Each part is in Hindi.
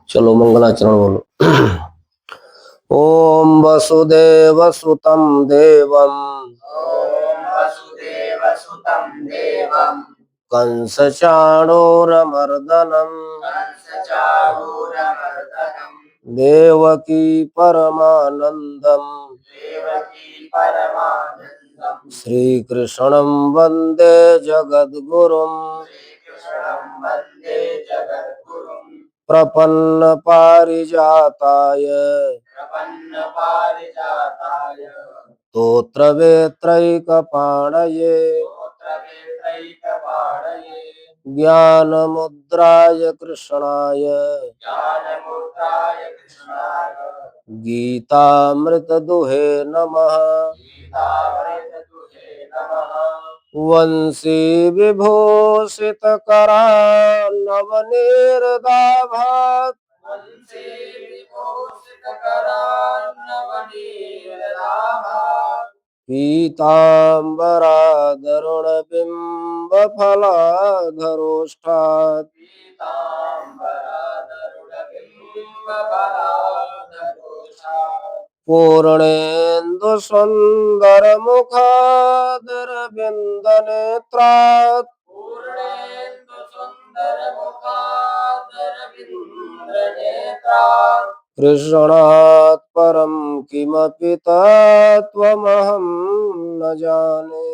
चलो मंगलाचरण बोलो। ओम वसुदेवसुतं देवं कंसचाणूरमर्दनम् देवकी परमानन्दम् श्रीकृष्णं वन्दे जगद्गुरुम् प्रपन्न पारिजाताय स्तोत्रवेत्रैकपाणये ज्ञानमुद्राय कृष्णाय गीतामृतदुहे नमः। वंशी विभूषितकरान्नवनीरदाभात् पीताम्बरादरुणबिम्बफलाधरोष्ठात् पूर्णेन्दुसुन्दरमुखादरविन्दनेत्रात् कृष्णात् परं किमपि तत्त्वमहं न जाने।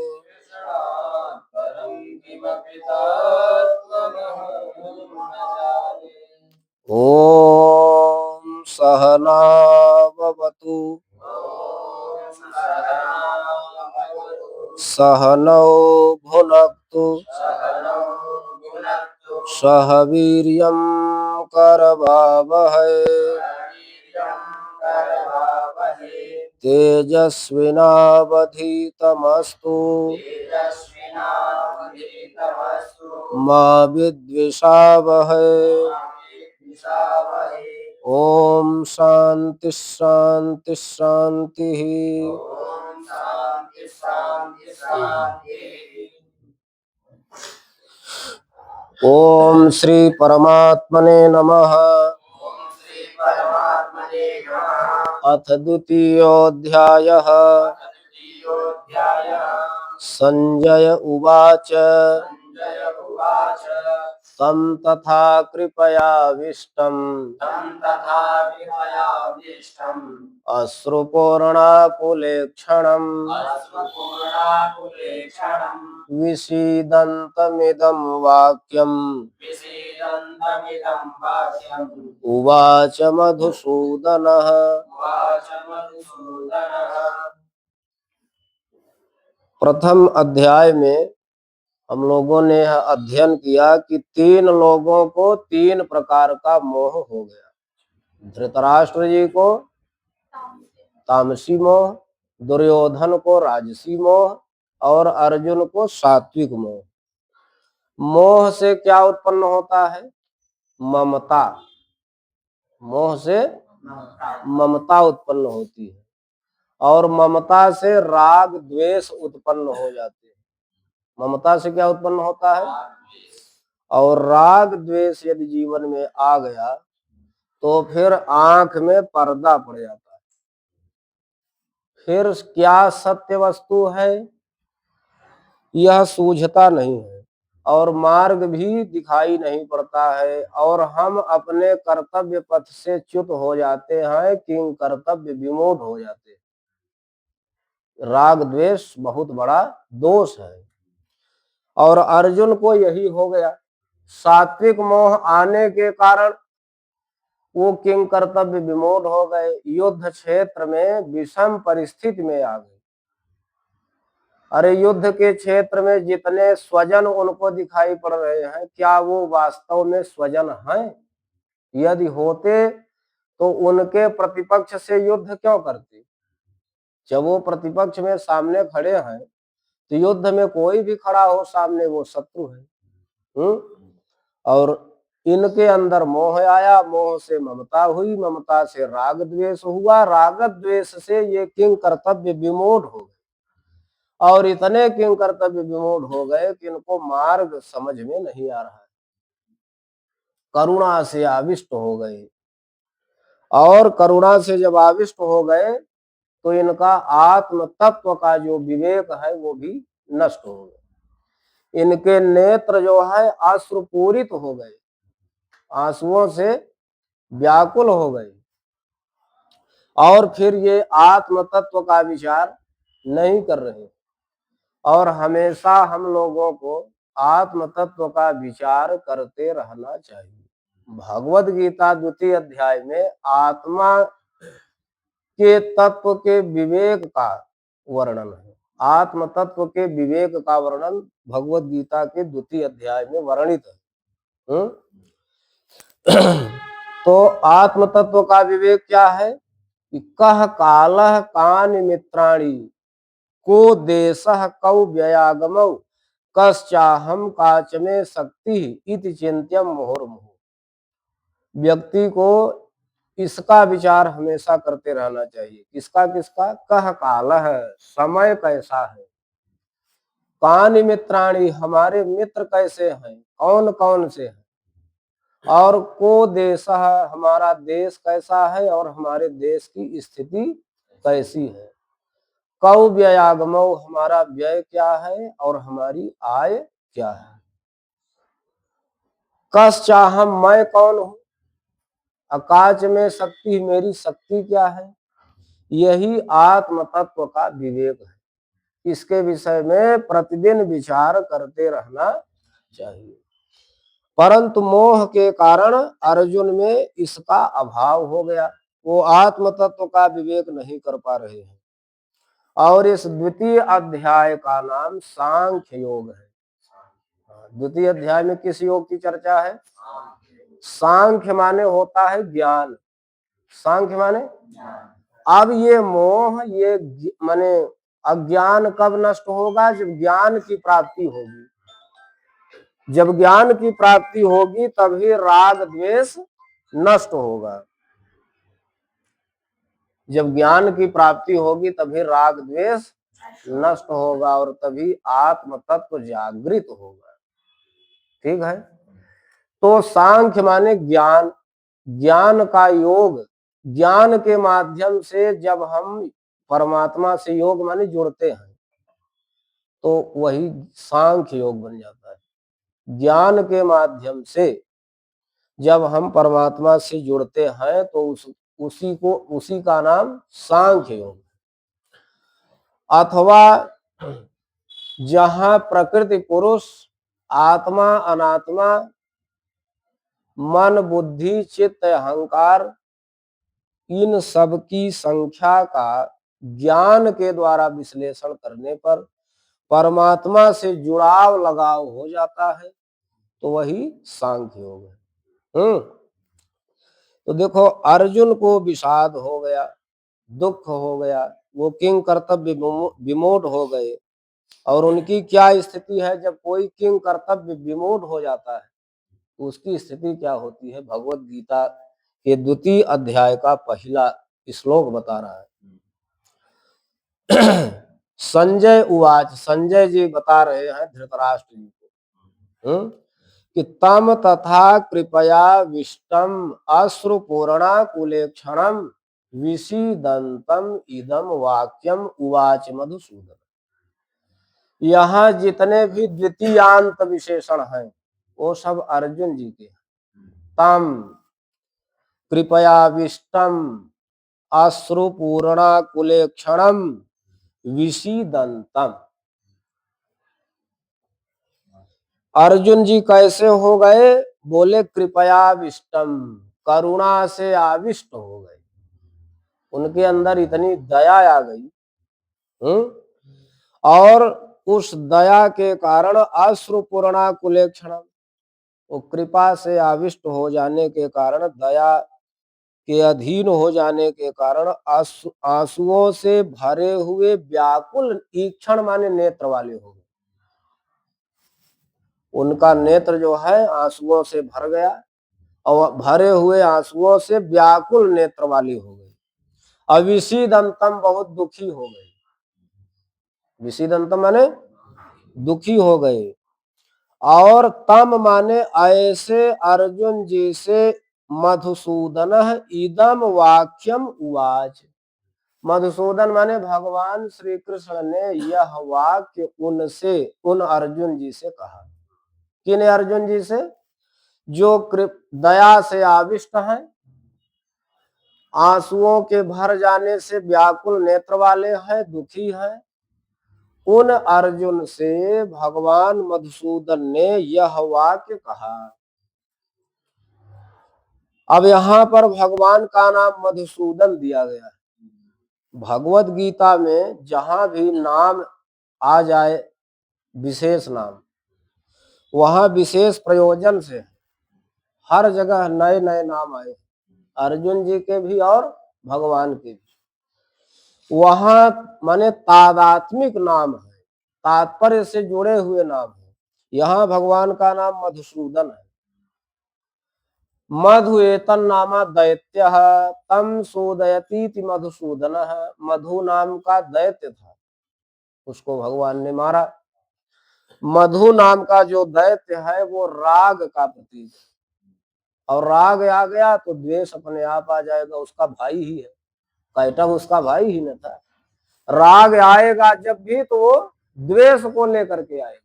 ॐ सहना भवतु सहनौ भुनक्तु सह वीर्यं करवावहै तेजस्विनावधीतमस्तु मा विद्विषावहै। ओम शांति शांति शांति। ओम श्री परमात्मने नमः। अथ द्वितीयोऽध्यायः। संजय उवाच तं तथा कृपयाविष्टम् अश्रुपूर्णाकुलेक्षणम् विषीदन्तमिदं वाक्यम् उवाच मधुसूदनः। प्रथम अध्याय में हम लोगों ने यह अध्ययन किया कि तीन लोगों को तीन प्रकार का मोह हो गया। धृतराष्ट्र जी को तामसी मोह, दुर्योधन को राजसी मोह और अर्जुन को सात्विक मोह। मोह से क्या उत्पन्न होता है? ममता। मोह से ममता उत्पन्न होती है और ममता से राग द्वेष उत्पन्न हो जाते हैं। ममता से क्या उत्पन्न होता है? और राग द्वेष यदि जीवन में आ गया तो फिर आंख में पर्दा पड़ जाता है। फिर क्या सत्य वस्तु है यह सूझता नहीं है और मार्ग भी दिखाई नहीं पड़ता है और हम अपने कर्तव्य पथ से च्युत हो जाते हैं, किंग कर्तव्य विमूढ़ हो जाते हैं। राग द्वेष बहुत बड़ा दोष है और अर्जुन को यही हो गया। सात्विक मोह आने के कारण वो किंग कर्तव्य विमूढ़ हो गए, युद्ध क्षेत्र में विषम परिस्थिति में आ गए। अरे युद्ध के क्षेत्र में जितने स्वजन उनको दिखाई पड़ रहे हैं, क्या वो वास्तव में स्वजन हैं? यदि होते तो उनके प्रतिपक्ष से युद्ध क्यों करते? जब वो प्रतिपक्ष में सामने खड़े हैं तो युद्ध में कोई भी खड़ा हो सामने वो शत्रु है। और इनके अंदर मोह आया, मोह से ममता हुई, ममता से राग द्वेष हुआ, राग द्वेष से ये किंग कर्तव्य विमूढ़ हो गए और इतने किंग कर्तव्य विमूढ़ हो गए कि इनको मार्ग समझ में नहीं आ रहा है। करुणा से आविष्ट हो गए, और करुणा से जब आविष्ट हो गए तो इनका आत्म तत्व का जो विवेक है वो भी नष्ट हो गया। इनके नेत्र जो है अश्रुपूरित हो गए, आंसुओं से व्याकुल हो गए, और फिर ये आत्म तत्व का विचार नहीं कर रहे। और हमेशा हम लोगों को आत्म तत्व का विचार करते रहना चाहिए। भगवद गीता 2 अध्याय में आत्मा के तत्व के विवेक का वर्णन है। आत्म तत्व के विवेक का वर्णन भगवद गीता के 2 अध्याय में वर्णित है। तो आत्म तत्व का विवेक क्या है कि कह कालह कान मित्राणी को देशः कौ व्ययागमौ कश्चाहम काच में शक्ति इति चिंत्यम मुहुर्मुहुः। व्यक्ति को इसका विचार हमेशा करते रहना चाहिए। किसका किसका? कह कालह, समय कैसा है, कान मित्राणी, हमारे मित्र कैसे हैं, कौन कौन से हैं, और को देशः, हमारा देश कैसा है और हमारे देश की स्थिति कैसी है, कौ व्ययागमौ, हमारा व्यय क्या है और हमारी आय क्या है, कश्चाहम, मैं कौन हूं, अकाच में शक्ति, मेरी शक्ति क्या है। यही आत्म तत्व का विवेक है। इसके विषय में प्रतिदिन विचार करते रहना चाहिए। परंतु मोह के कारण अर्जुन में इसका अभाव हो गया। वो आत्म तत्व का विवेक नहीं कर पा रहे हैं। और इस 2 अध्याय का नाम सांख्य योग है। 2 अध्याय में किस योग की चर्चा है? सांख्य माने होता है ज्ञान। सांख्य माने, अब ये मोह, ये माने अज्ञान कब नष्ट होगा? जब ज्ञान की प्राप्ति होगी। जब ज्ञान की प्राप्ति होगी तभी राग द्वेष नष्ट होगा। जब ज्ञान की प्राप्ति होगी तभी राग द्वेष नष्ट होगा और तभी आत्म तत्व जागृत होगा। ठीक है। तो सांख्य माने ज्ञान, ज्ञान का योग, ज्ञान के माध्यम से जब हम परमात्मा से योग माने जुड़ते हैं तो वही सांख्य योग बन जाता है। ज्ञान के माध्यम से जब हम परमात्मा से जुड़ते हैं तो उसी का नाम सांख्य योग। अथवा जहां प्रकृति पुरुष, आत्मा अनात्मा, मन बुद्धि चित्त अहंकार, इन सब की संख्या का ज्ञान के द्वारा विश्लेषण करने पर परमात्मा से जुड़ाव लगाव हो जाता है तो वही सांख्य योग है। तो देखो, अर्जुन को विषाद हो गया, दुख हो गया, वो किंग कर्तव्य विमूढ़ हो गए। और उनकी क्या स्थिति है? जब कोई किंग कर्तव्य विमूढ़ हो जाता है तो उसकी स्थिति क्या होती है? भगवत गीता के 2 अध्याय का पहला श्लोक बता रहा है। संजय उवाच, संजय जी बता रहे हैं धृतराष्ट्र जी को कि तम तथा कृपया विष्टम अश्रुपूर्णा कुलेक्षणम विषीदंतम इदम वाक्यम उवाच मधुसूदन। यहाँ जितने भी द्वितीयांत विशेषण हैं वो सब अर्जुन जी के हैं। तम कृपया विष्टम अश्रुपूर्णा कुलेक्षणम विषीदंतम। अर्जुन जी कैसे हो गए? बोले कृपया विष्टम, करुणा से आविष्ट हो गए। उनके अंदर इतनी दया आ गई। और उस दया के कारण अश्रुपूर्णा कुलेक्षणम, वो कृपा से आविष्ट हो जाने के कारण, दया के अधीन हो जाने के कारण आंसुओं से भरे हुए व्याकुल, ईक्षण माने नेत्र वाले हो गए। उनका नेत्र जो है आंसुओं से भर गया और भरे हुए आंसुओं से व्याकुल नेत्र वाली हो गई। अविषीदंतम, बहुत दुखी हो गए। विषीदंतम माने दुखी हो गए। और तम माने ऐसे अर्जुन जी से मधुसूदन इदम वाक्यम उवाच। मधुसूदन माने भगवान श्री कृष्ण ने यह वाक्य उनसे, उन अर्जुन जी से कहा। किन अर्जुन जी से? जो दया से आविष्ट हैं, आंसुओं के भर जाने से व्याकुल नेत्र वाले हैं, दुखी हैं, उन अर्जुन से भगवान मधुसूदन ने यह वाक्य कहा। अब यहां पर भगवान का नाम मधुसूदन दिया गया है। भगवत गीता में जहां भी नाम आ जाए, विशेष नाम, वहां विशेष प्रयोजन से हर जगह नए नए नाम आए, अर्जुन जी के भी और भगवान के भी। वहां माने तादात्मिक नाम है, तात्पर्य से जुड़े हुए नाम है। यहाँ भगवान का नाम मधुसूदन है। मधु एतन नामा दैत्य तम सोदयती मधुसूदन। मधु नाम का दैत्य था, उसको भगवान ने मारा। मधु नाम का जो दैत्य है वो राग का प्रतीक है, और राग आ गया तो द्वेष अपने आप आ जाएगा, उसका भाई ही है। कैटव उसका भाई ही न था। राग आएगा जब भी तो वो द्वेष को लेकर के आएगा।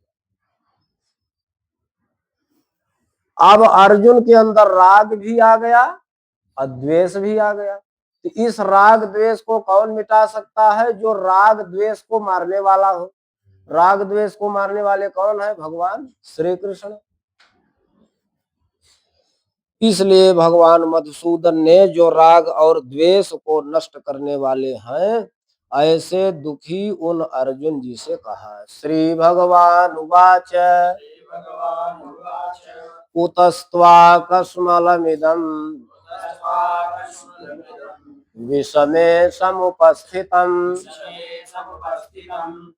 अब अर्जुन के अंदर राग भी आ गया और द्वेष भी आ गया। तो इस राग द्वेष को कौन मिटा सकता है? जो राग द्वेष को मारने वाला हो। राग द्वेष को मारने वाले कौन है? भगवान श्री कृष्ण। इसलिए भगवान मधुसूदन ने जो राग और द्वेष को नष्ट करने वाले हैं, ऐसे दुखी उन अर्जुन जी से कहा। श्री भगवान उवाच कुतस्त्वा कस्मलमिदं विषमे समुपस्थितम्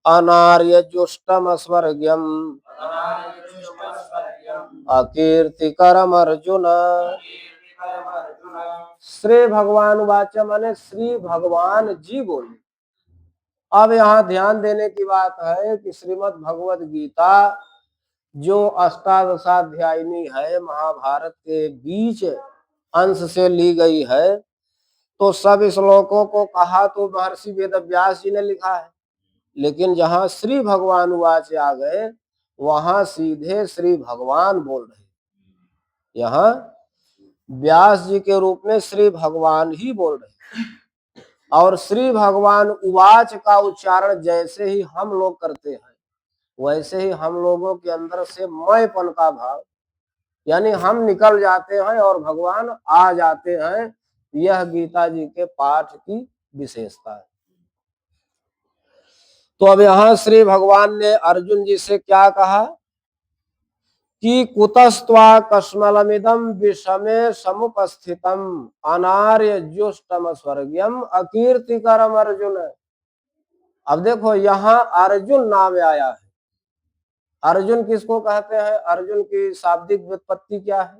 अनार्यजुष्टमस्वर्ग्यम् अकीर्तिकरम अर्जुन। श्री भगवान वाच माने श्री भगवान जी बोले। अब यहाँ ध्यान देने की बात है कि श्रीमद् भगवत गीता जो अष्टादशाध्यायिनी है, महाभारत के बीच अंश से ली गई है, तो सब श्लोकों को कहा तो महर्षि वेदव्यास जी ने लिखा है, लेकिन जहां श्री भगवान वाच आ गए वहां सीधे श्री भगवान बोल रहे। यहाँ व्यास जी के रूप में श्री भगवान ही बोल रहे, और श्री भगवान उवाच का उच्चारण जैसे ही हम लोग करते हैं, वैसे ही हम लोगों के अंदर से मैंपन का भाव, यानी हम निकल जाते हैं और भगवान आ जाते हैं। यह गीता जी के पाठ की विशेषता है। तो अब यहां श्री भगवान ने अर्जुन जी से क्या कहा कि कुतस्त्वा कस्मलमिदं विषमे समुपस्थितम अनार्य जुष्टम स्वर्गीयम अकीर्तिकरम अर्जुन। अब देखो यहाँ अर्जुन नाम आया है। अर्जुन किसको कहते हैं? अर्जुन की शाब्दिक व्युत्पत्ति क्या है?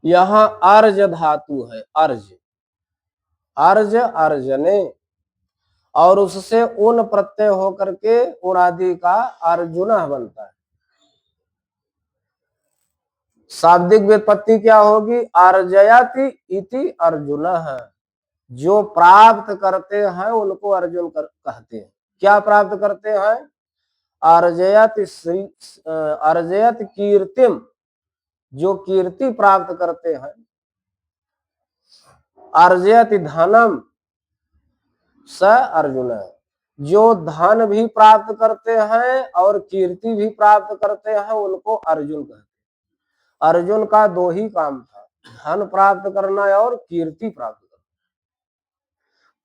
यहाँ अर्ज धातु है, अर्ज, अर्ज अर्जने, और उससे उन प्रत्यय होकर के उणादि का अर्जुन बनता है। शाब्दिक व्युत्पत्ति क्या होगी? अर्जयति इति अर्जुन। जो प्राप्त करते हैं उनको अर्जुन कहते हैं। क्या प्राप्त करते हैं? अर्जयत कीर्तिम, जो कीर्ति प्राप्त करते हैं। अर्जयत धनम स अर्जुन, जो धन भी प्राप्त करते हैं और कीर्ति भी प्राप्त करते हैं उनको अर्जुन कहते हैं। अर्जुन का दो ही काम था, धन प्राप्त करना और कीर्ति प्राप्त करना।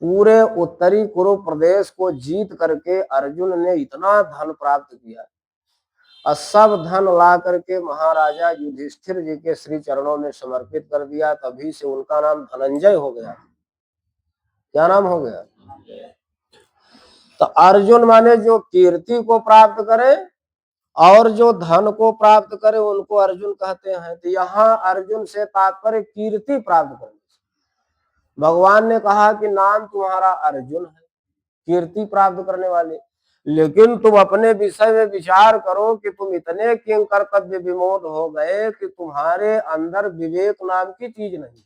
पूरे उत्तरी कुरु प्रदेश को जीत करके अर्जुन ने इतना धन प्राप्त किया, और सब धन ला करके महाराजा युधिष्ठिर जी के श्री चरणों में समर्पित कर दिया। तभी से उनका नाम धनंजय हो गया। क्या नाम हो गया? तो अर्जुन माने जो कीर्ति को प्राप्त करे और जो धन को प्राप्त करे उनको अर्जुन कहते हैं। तो यहाँ अर्जुन से तात्पर्य कीर्ति प्राप्त करने से। भगवान ने कहा कि नाम तुम्हारा अर्जुन है, कीर्ति प्राप्त करने वाले। लेकिन तुम अपने विषय में विचार करो कि तुम इतने किंग कर्तव्य विमोद हो गए कि तुम्हारे अंदर विवेक नाम की चीज नहीं।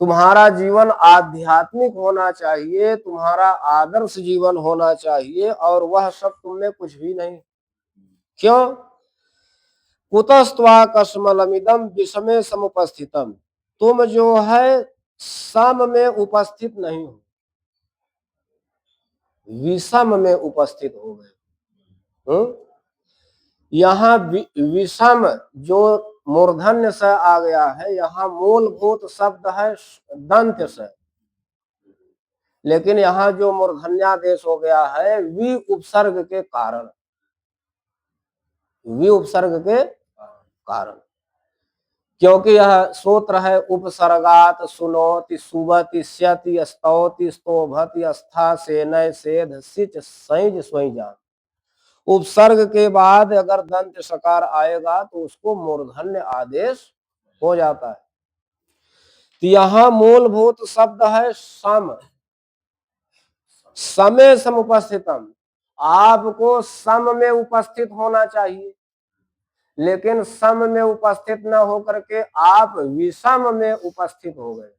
तुम्हारा जीवन आध्यात्मिक होना चाहिए, तुम्हारा आदर्श जीवन होना चाहिए, और वह सब तुमने कुछ भी नहीं। क्यों? कुतस्त्वा कस्मलमिदम विषमे समुपस्थितम, तुम जो है सम में उपस्थित नहीं हो, विषम में उपस्थित हो गए। यहाँ विषम जो मूर्धन्य से आ गया है, यहाँ मूलभूत शब्द है दंत से, लेकिन यहाँ जो मूर्धन्यादेश हो गया है वि उपसर्ग के कारण, वि उपसर्ग के कारण, क्योंकि यह सूत्र है उपसर्गात सुनोति सुबति स्यति स्तौति स्तोभति स्था सेनय सेध सिच सैज स्वैजान। उपसर्ग के बाद अगर दंत सकार आएगा तो उसको मूर्धन्य आदेश हो जाता है। तो यहां मूलभूत शब्द है सम, समय समुपस्थितम, आपको सम में उपस्थित होना चाहिए, लेकिन सम में उपस्थित न होकर के आप विषम में उपस्थित हो गए।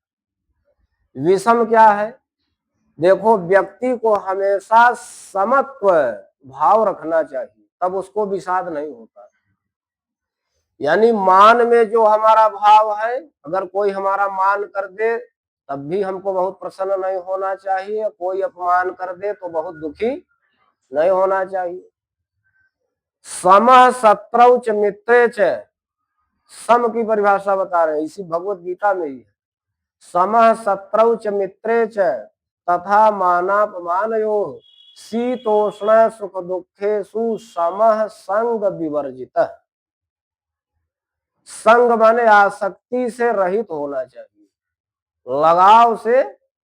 विषम क्या है? देखो, व्यक्ति को हमेशा समत्व भाव रखना चाहिए, तब उसको विषाद नहीं होता। यानी मान में जो हमारा भाव है, अगर कोई हमारा मान कर दे तब भी हमको बहुत प्रसन्न नहीं होना चाहिए, कोई अपमान कर दे तो बहुत दुखी नहीं होना चाहिए। समः शत्रौ च मित्रे च, सम की परिभाषा बता रहे हैं, इसी भगवत गीता में ही है। समः शत्रौ च मित्रे च तथा मानापमानयोः शीतोष्ण सुख दुखेषु समः संग विवर्जितः। संग माने आसक्ति से रहित होना चाहिए, लगाव से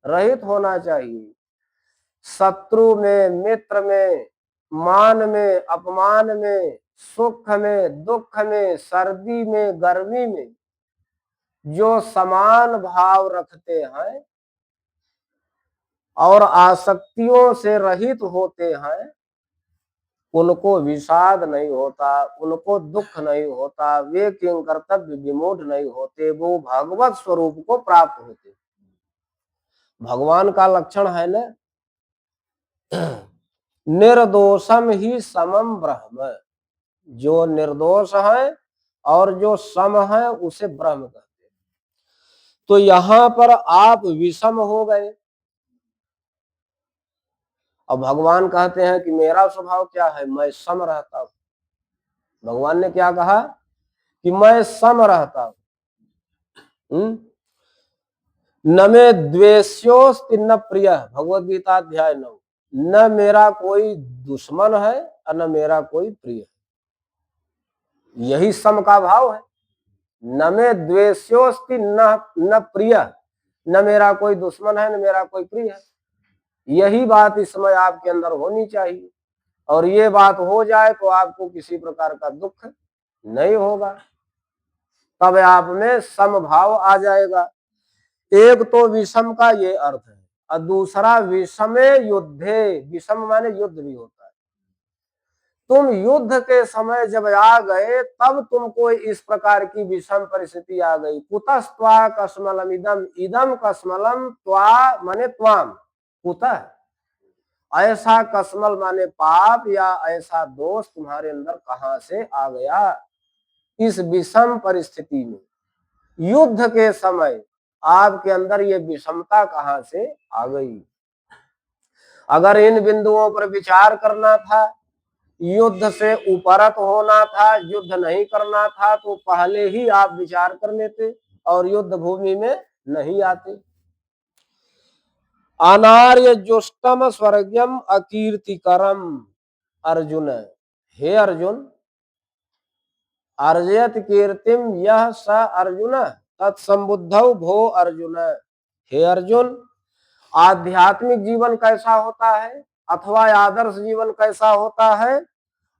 रहित होना चाहिए। शत्रु में, मित्र में, मान में, अपमान में, सुख में, दुख में, सर्दी में, गर्मी में जो समान भाव रखते हैं और आसक्तियों से रहित होते हैं, उनको विषाद नहीं होता, उनको दुख नहीं होता, वे किंग कर्तव्य विमूढ़ नहीं होते, वो भगवत स्वरूप को प्राप्त होते। भगवान का लक्षण है ना, निर्दोषम ही समम ब्रह्म, जो निर्दोष है और जो सम है उसे ब्रह्म कहते हैं। तो यहां पर आप विषम हो गए। अब भगवान कहते हैं कि मेरा स्वभाव क्या है, मैं सम रहता हूं। भगवान ने क्या कहा कि मैं सम रहता हूं। न मे द्वेष्योस्ति न प्रिय, भगवद गीता अध्याय 9। न मेरा कोई दुश्मन है और न मेरा कोई प्रिय है, यही सम का भाव है। न मे द्वेष्योस्ति न प्रिय, न मेरा कोई दुश्मन है न मेरा कोई प्रिय है। यही बात इस समय आपके अंदर होनी चाहिए, और ये बात हो जाए तो आपको किसी प्रकार का दुख नहीं होगा, तब आप में समभाव आ जाएगा। एक तो विषम का ये अर्थ है, और दूसरा विषमे युद्धे, विषम माने युद्ध भी होता है। तुम युद्ध के समय जब आ गए तब तुमको इस प्रकार की विषम परिस्थिति आ गई। कुतस्त्वा कस्मलम इदम, इदम कस्मलम, त्वा माने त्वाम, कुतः, ऐसा कस्मल माने पाप या ऐसा दोष तुम्हारे अंदर कहां से आ गया इस विषम परिस्थिति में? युद्ध के समय आपके अंदर ये विषमता कहां से आ गई? अगर इन बिंदुओं पर विचार करना था, युद्ध से उपरत होना था, युद्ध नहीं करना था, तो पहले ही आप विचार कर लेते और युद्ध भूमि में नहीं आते। अनार्य जुष्टम स्वर्गम अकीर्तिकरम अर्जुन, हे अर्जुन, अर्जयत कीर्तिम यह स अर्जुन तत्संबुद्धौ भो अर्जुन। हे अर्जुन, आध्यात्मिक जीवन कैसा होता है अथवा आदर्श जीवन कैसा होता है?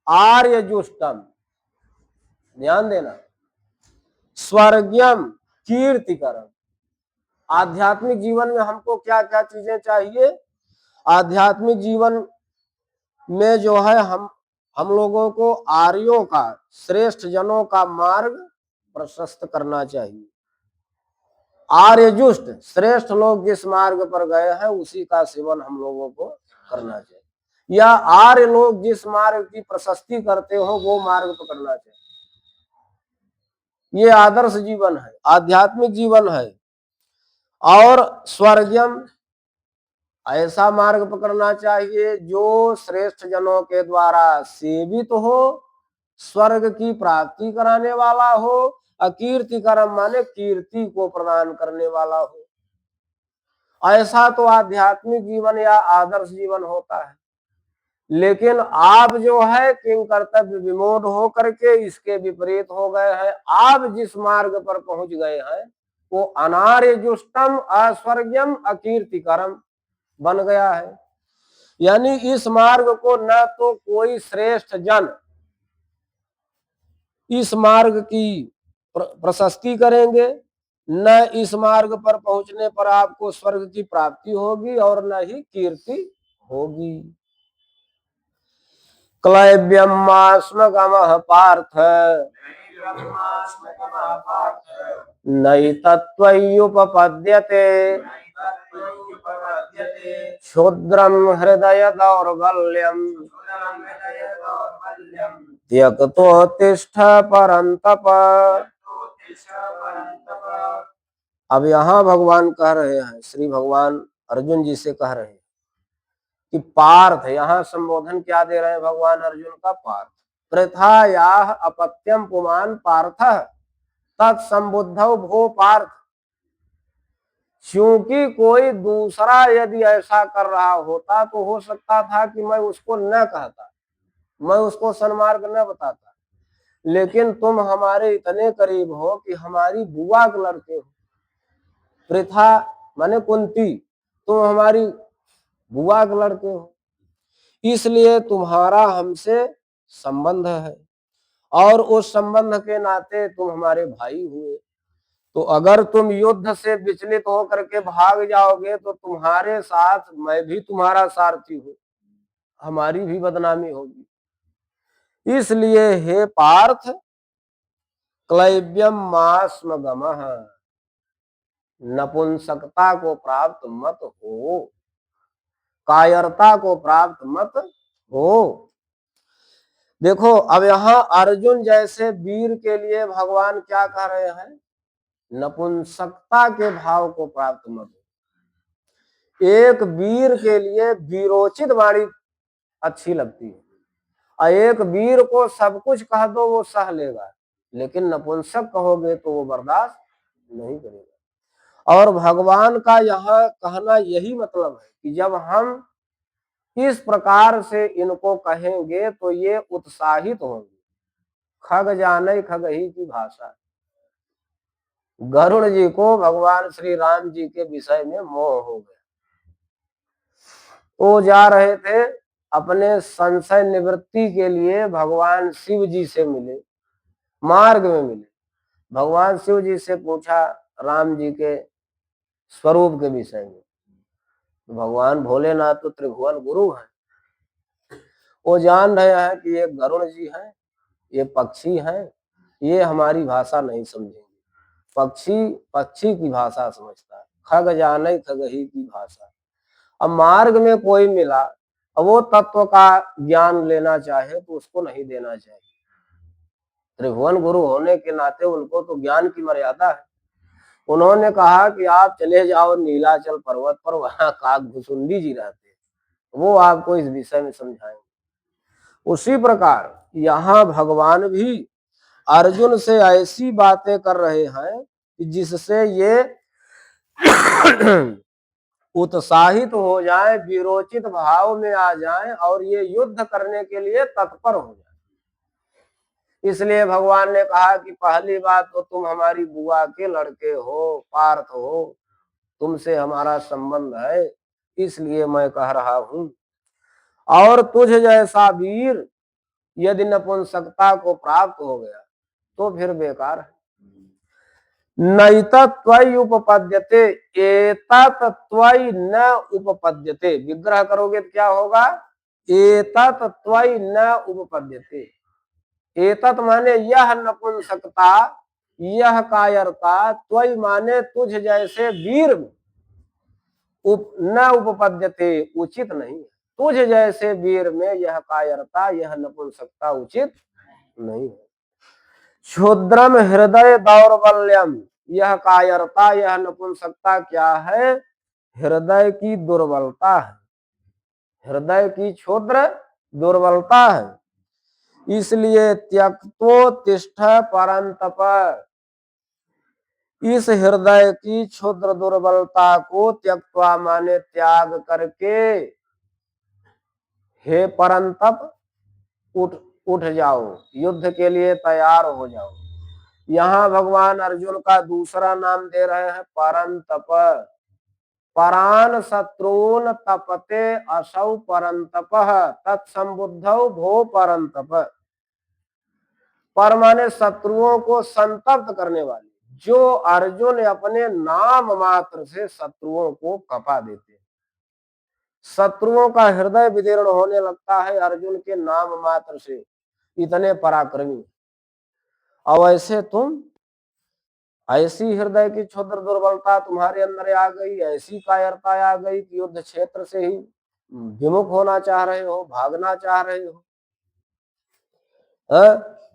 आर्य जुष्टम, ध्यान देना, स्वर्गम कीर्तिकरम। आध्यात्मिक जीवन में हमको क्या क्या चीजें चाहिए? आध्यात्मिक जीवन में जो है हम लोगों को आर्यों का, श्रेष्ठ जनों का मार्ग प्रशस्त करना चाहिए। आर्यजुष्ट श्रेष्ठ लोग जिस मार्ग पर गए हैं उसी का सेवन हम लोगों को करना चाहिए, या आर्य लोग जिस मार्ग की प्रशस्ति करते हो वो मार्ग पकड़ना चाहिए। ये आदर्श जीवन है, आध्यात्मिक जीवन है। और स्वर्गम, ऐसा मार्ग पकड़ना चाहिए जो श्रेष्ठ जनों के द्वारा सेवित हो, स्वर्ग की प्राप्ति कराने वाला हो। अकीर्तिकरम माने कीर्ति को प्रदान करने वाला हो। ऐसा तो आध्यात्मिक जीवन या आदर्श जीवन होता है। लेकिन आप जो है किंग कर्तव्य विमूढ़ हो करके इसके विपरीत हो गए हैं। आप जिस मार्ग पर पहुंच गए हैं वो अनार्य जुष्टम अस्वर्गम अकीर्तिकरम बन गया है। यानी इस मार्ग को न तो कोई श्रेष्ठ जन इस मार्ग की प्रशस्ति करेंगे, न इस मार्ग पर पहुंचने पर आपको स्वर्ग की प्राप्ति होगी और न ही कीर्ति होगी। क्लैव्यमास्मगमः पार्थ नैतत्त्वय्युपपद्यते क्षुद्रं हृदय दौर्बल्यम् त्यक्तोत्तिष्ठ परन्तप। अब यहाँ भगवान कह रहे हैं, श्री भगवान अर्जुन जी से कह रहे हैं कि पार्थ, यहाँ संबोधन क्या दे रहे हैं भगवान अर्जुन का? पार्थ। प्रथायाः अपत्यम पुमान पार्थ तत्संबुद्धौ भो पार्थ। क्योंकि कोई दूसरा यदि ऐसा कर रहा होता तो हो सकता था कि मैं उसको न कहता, मैं उसको सन्मार्ग न बताता। लेकिन तुम हमारे इतने करीब हो कि हमारी बुआ के लड़के हो। प्रथा माने कुंती, तुम हमारी बुआ के लड़के हो, इसलिए तुम्हारा हमसे संबंध है और उस संबंध के नाते तुम हमारे भाई हुए। तो अगर तुम युद्ध से विचलित होकर के भाग जाओगे तो तुम्हारे साथ मैं भी तुम्हारा सारथी हूं, हमारी भी बदनामी होगी। इसलिए हे पार्थ, क्लैव्यम मास्मगमः, नपुंसकता को प्राप्त मत हो, कायरता को प्राप्त मत हो। देखो अब यहाँ अर्जुन जैसे वीर के लिए भगवान क्या कह रहे हैं? नपुंसकता के भाव को प्राप्त मत हो। एक वीर के लिए वीरोचित वाणी अच्छी लगती है, और एक वीर को सब कुछ कह दो वो सह लेगा, लेकिन नपुंसक कहोगे तो वो बर्दाश्त नहीं करेगा। और भगवान का यहाँ कहना यही मतलब है कि जब हम इस प्रकार से इनको कहेंगे तो ये उत्साहित होंगे। खग जाने खगही की भाषा। गरुड़ जी को भगवान श्री राम जी के विषय में मोह हो गया। वो जा रहे थे अपने संशय निवृत्ति के लिए, भगवान शिव जी से मिले, मार्ग में मिले। भगवान शिव जी से पूछा राम जी के स्वरूप के विषय में। भगवान भोलेनाथ तो त्रिभुवन गुरु हैं, वो जान रहे हैं कि ये गरुड़ जी हैं, ये पक्षी हैं, ये हमारी भाषा नहीं समझेंगे। पक्षी की भाषा समझता है, खग जाने खगही की भाषा। अब मार्ग में कोई मिला, अब वो तत्व का ज्ञान लेना चाहे तो उसको नहीं देना चाहिए। त्रिभुवन गुरु होने के नाते उनको तो ज्ञान की मर्यादा है। उन्होंने कहा कि आप चले जाओ नीलाचल पर्वत पर, वहां काकभुसुंडी जी रहते, वो आपको इस विषय में समझाएंगे। उसी प्रकार यहाँ भगवान भी अर्जुन से ऐसी बातें कर रहे हैं कि जिससे ये उत्साहित हो जाए, विरोचित भाव में आ जाए और ये युद्ध करने के लिए तत्पर हो जाए। इसलिए भगवान ने कहा कि पहली बात तो तुम हमारी बुआ के लड़के हो, पार्थ हो, तुमसे हमारा संबंध है, इसलिए मैं कह रहा हूं। और तुझ जैसा वीर यदि नपुंसकता को प्राप्त हो गया तो फिर बेकार है। नैतत्त्वयि उपपद्यते, एतत्त्वयि न उपपद्यते। विग्रह करोगे तो क्या होगा? एतत् त्वयि न उपपद्यते। एतत् माने यह नपुंसकता, यह कायरता, त्वयि माने तुझ जैसे वीर में न उपपद्यते उचित नहीं, तुझ जैसे वीर में यह कायरता, यह नपुंसकता उचित नहीं है। क्षुद्रम हृदय दौर्बल्यम, यह कायरता, यह नपुंसकता क्या है? हृदय की दुर्बलता है, हृदय की क्षुद्र दुर्बलता है। इसलिए त्यक्तोत्तिष्ठ परंतप, इस हृदय की क्षुद्र दुर्बलता को त्यक्त्वा माने त्याग करके, हे परंतप उठ उठ जाओ, युद्ध के लिए तैयार हो जाओ। यहाँ भगवान अर्जुन का दूसरा नाम दे रहे हैं परंतप। परान शत्रून तपते असौ परंतप तत्संबुद्धौ भो परंतप। पर माने शत्रुओं को संतप्त करने वाले, जो अर्जुन अपने नाम मात्र से शत्रुओं को कपा देते हैं। शत्रुओं का हृदय विदीर्ण होने लगता है अर्जुन के नाम मात्र से, इतने पराक्रमी। और ऐसे तुम, ऐसी हृदय की क्षुद्र दुर्बलता तुम्हारे अंदर आ गई, ऐसी कायरता आ गई कि युद्ध क्षेत्र से ही विमुख होना चाह रहे हो, भागना चाह रहे हो।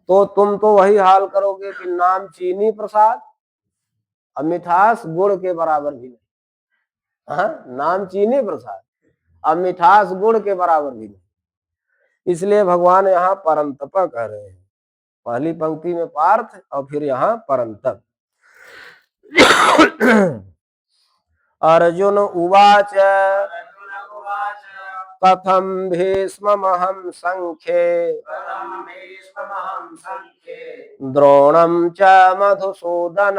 तो तुम तो वही हाल करोगे कि नाम चीनी प्रसाद और मिठास गुड़ के बराबर भी नहीं। नाम चीनी प्रसाद और मिठास गुड़ के बराबर भी नहीं। इसलिए भगवान यहाँ परंतप कह रहे हैं, पहली पंक्ति में पार्थ और फिर यहाँ परंतप। अर्जुन उवाच कथम भीष्ममहं संख्ये द्रोणं च मधुसूदन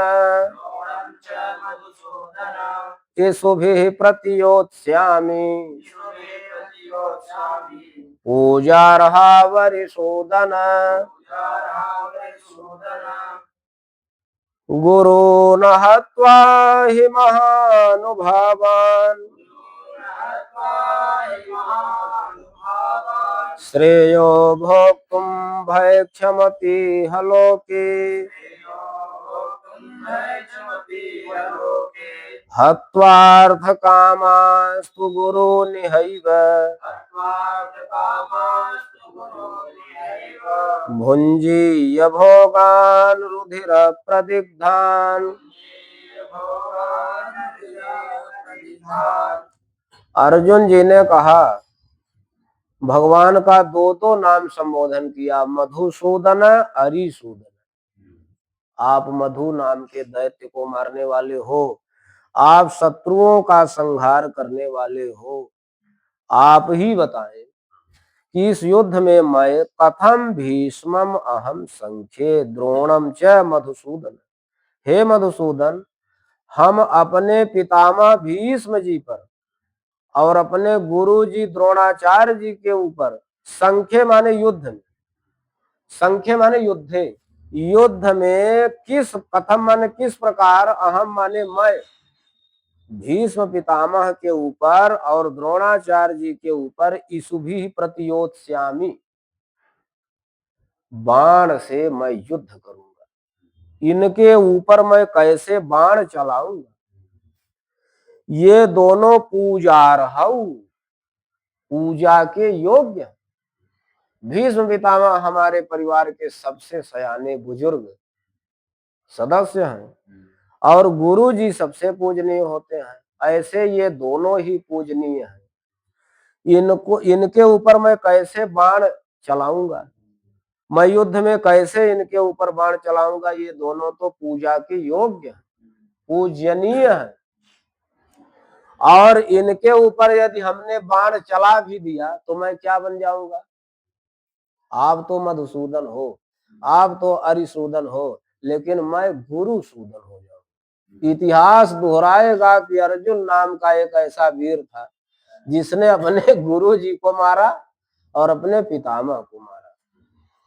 इषुभिः प्रतियोत्स्यामि पूजार्हा वरिसूदन गुरून् हत्वा हि महानुभावान् श्रेयो भोक्तुं भैक्षमतीह लोके हत्वार्थकामास्तु गुरूनिहैव भुञ्जीय भोगान् रुधिरप्रदिग्धान्। अर्जुन जी ने कहा, भगवान का दो नाम संबोधन किया, मधुसूदन अरिसूदन। आप मधु नाम के दैत्य को मारने वाले हो, आप शत्रुओं का संहार करने वाले हो। आप ही बताएं कि इस युद्ध में मैं कथम भीष्मम अहम संख्ये द्रोणम च मधुसूदन, हे मधुसूदन, हम अपने पितामह भीष्म जी पर और अपने गुरु जी द्रोणाचार्य जी के ऊपर, संख्ये माने युद्ध में, संख्ये माने युद्धे, युद्ध में किस, कथम माने किस प्रकार, अहम माने मैं, भीष्म पितामह के ऊपर और द्रोणाचार्य जी के ऊपर इषुभिः प्रतियोत्स्यामि, बाण से मैं युद्ध करूंगा, इनके ऊपर मैं कैसे बाण चलाऊंगा। ये दोनों पूजार्हौ, पूजा के योग्य। भीष्म पितामह हमारे परिवार के सबसे सयाने बुजुर्ग सदस्य हैं और गुरु जी सबसे पूजनीय होते हैं। ऐसे ये दोनों ही पूजनीय हैं, इनको, इनके ऊपर मैं कैसे बाण चलाऊंगा, मैं युद्ध में कैसे इनके ऊपर बाण चलाऊंगा। ये दोनों तो पूजा के योग्य हैं, पूजनीय हैं, और इनके ऊपर यदि हमने बाण चला भी दिया तो मैं क्या बन जाऊंगा। आप तो मधुसूदन हो, आप तो अरिसूदन हो, लेकिन मैं गुरुसूदन हो जाऊं। इतिहास दोहराएगा कि अर्जुन नाम का एक ऐसा वीर था जिसने अपने गुरु जी को मारा और अपने पितामह को मारा,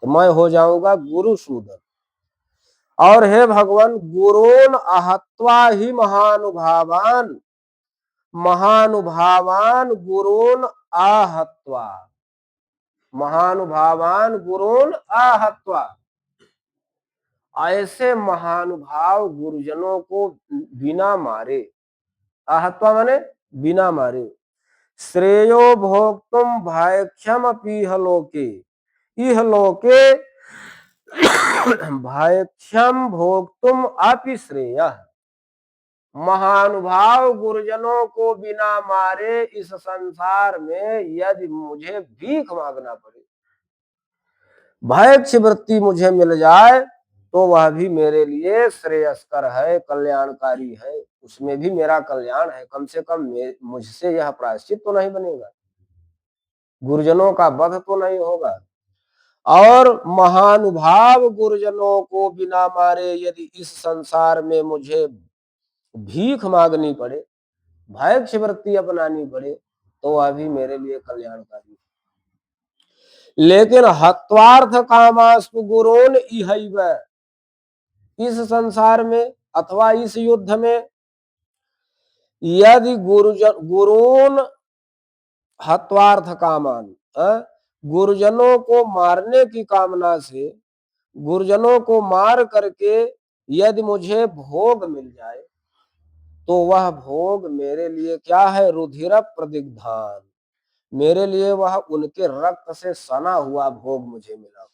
तो मैं हो जाऊंगा गुरुसूदन। और हे भगवान, गुरून् अहत्वा ही महानुभावान, महानुभावान गुरून् आहत्वा, महानुभावान गुरून् आहत्वा, ऐसे महानुभाव गुरुजनों को बिना मारे, आहत्वा माने बिना मारे, श्रेयो भोक्तुम भायक्षम पीह लोके, इह लोके भायक्षम भोक्तुम अपि श्रेयः, महानुभाव गुरुजनों को बिना मारे इस संसार में यदि मुझे भीख मांगना पड़े, भैक्ष वृत्ति मुझे मिल जाए तो वह भी मेरे लिए श्रेयस्कर है, कल्याणकारी है, उसमें भी मेरा कल्याण है। कम से कम मुझसे यह प्रायश्चित तो नहीं बनेगा, गुरुजनों का वध तो नहीं होगा। और महानुभाव गुरुजनों को बिना मारे यदि इस संसार में मुझे भीख मांगनी पड़े, भैक्ष वृत्ति अपनानी पड़े, तो वह भी मेरे लिए कल्याणकारी है। लेकिन हत्वार्थ कामास्तु गुरून् इहैव, इस संसार में अथवा इस युद्ध में यदि गुरून् हत्वार्थ कामान, गुरुजनों को मारने की कामना से, गुरुजनों को मार करके यदि मुझे भोग मिल जाए तो वह भोग मेरे लिए क्या है, रुधिर प्रदिग्धान, मेरे लिए वह उनके रक्त से सना हुआ भोग मुझे मिला।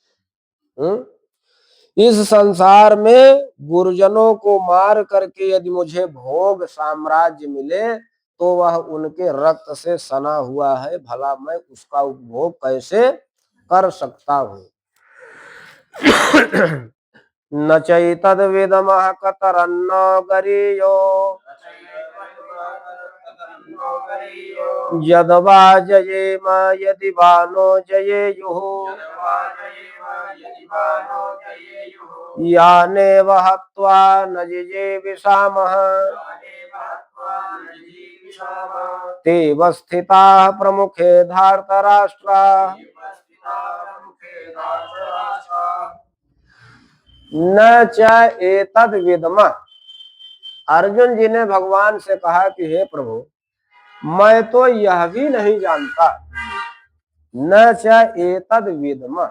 इस संसार में गुरुजनों को मार करके यदि मुझे भोग साम्राज्य मिले तो वह उनके रक्त से सना हुआ है, भला मैं उसका उपभोग कैसे कर सकता हूं। न चैतद विदमः कतरन्नो गरीयो यदवा जयेम यदि वानो जयेयुः, यानेव हत्वा न जिजीविषामः, तेव स्थिताः प्रमुखे धार्तराष्ट्राः, न च एतद् विद्मः। अर्जुन जी ने भगवान से कहा कि हे प्रभु, मैं तो यह भी नहीं जानता, न च एतद् विद्मः,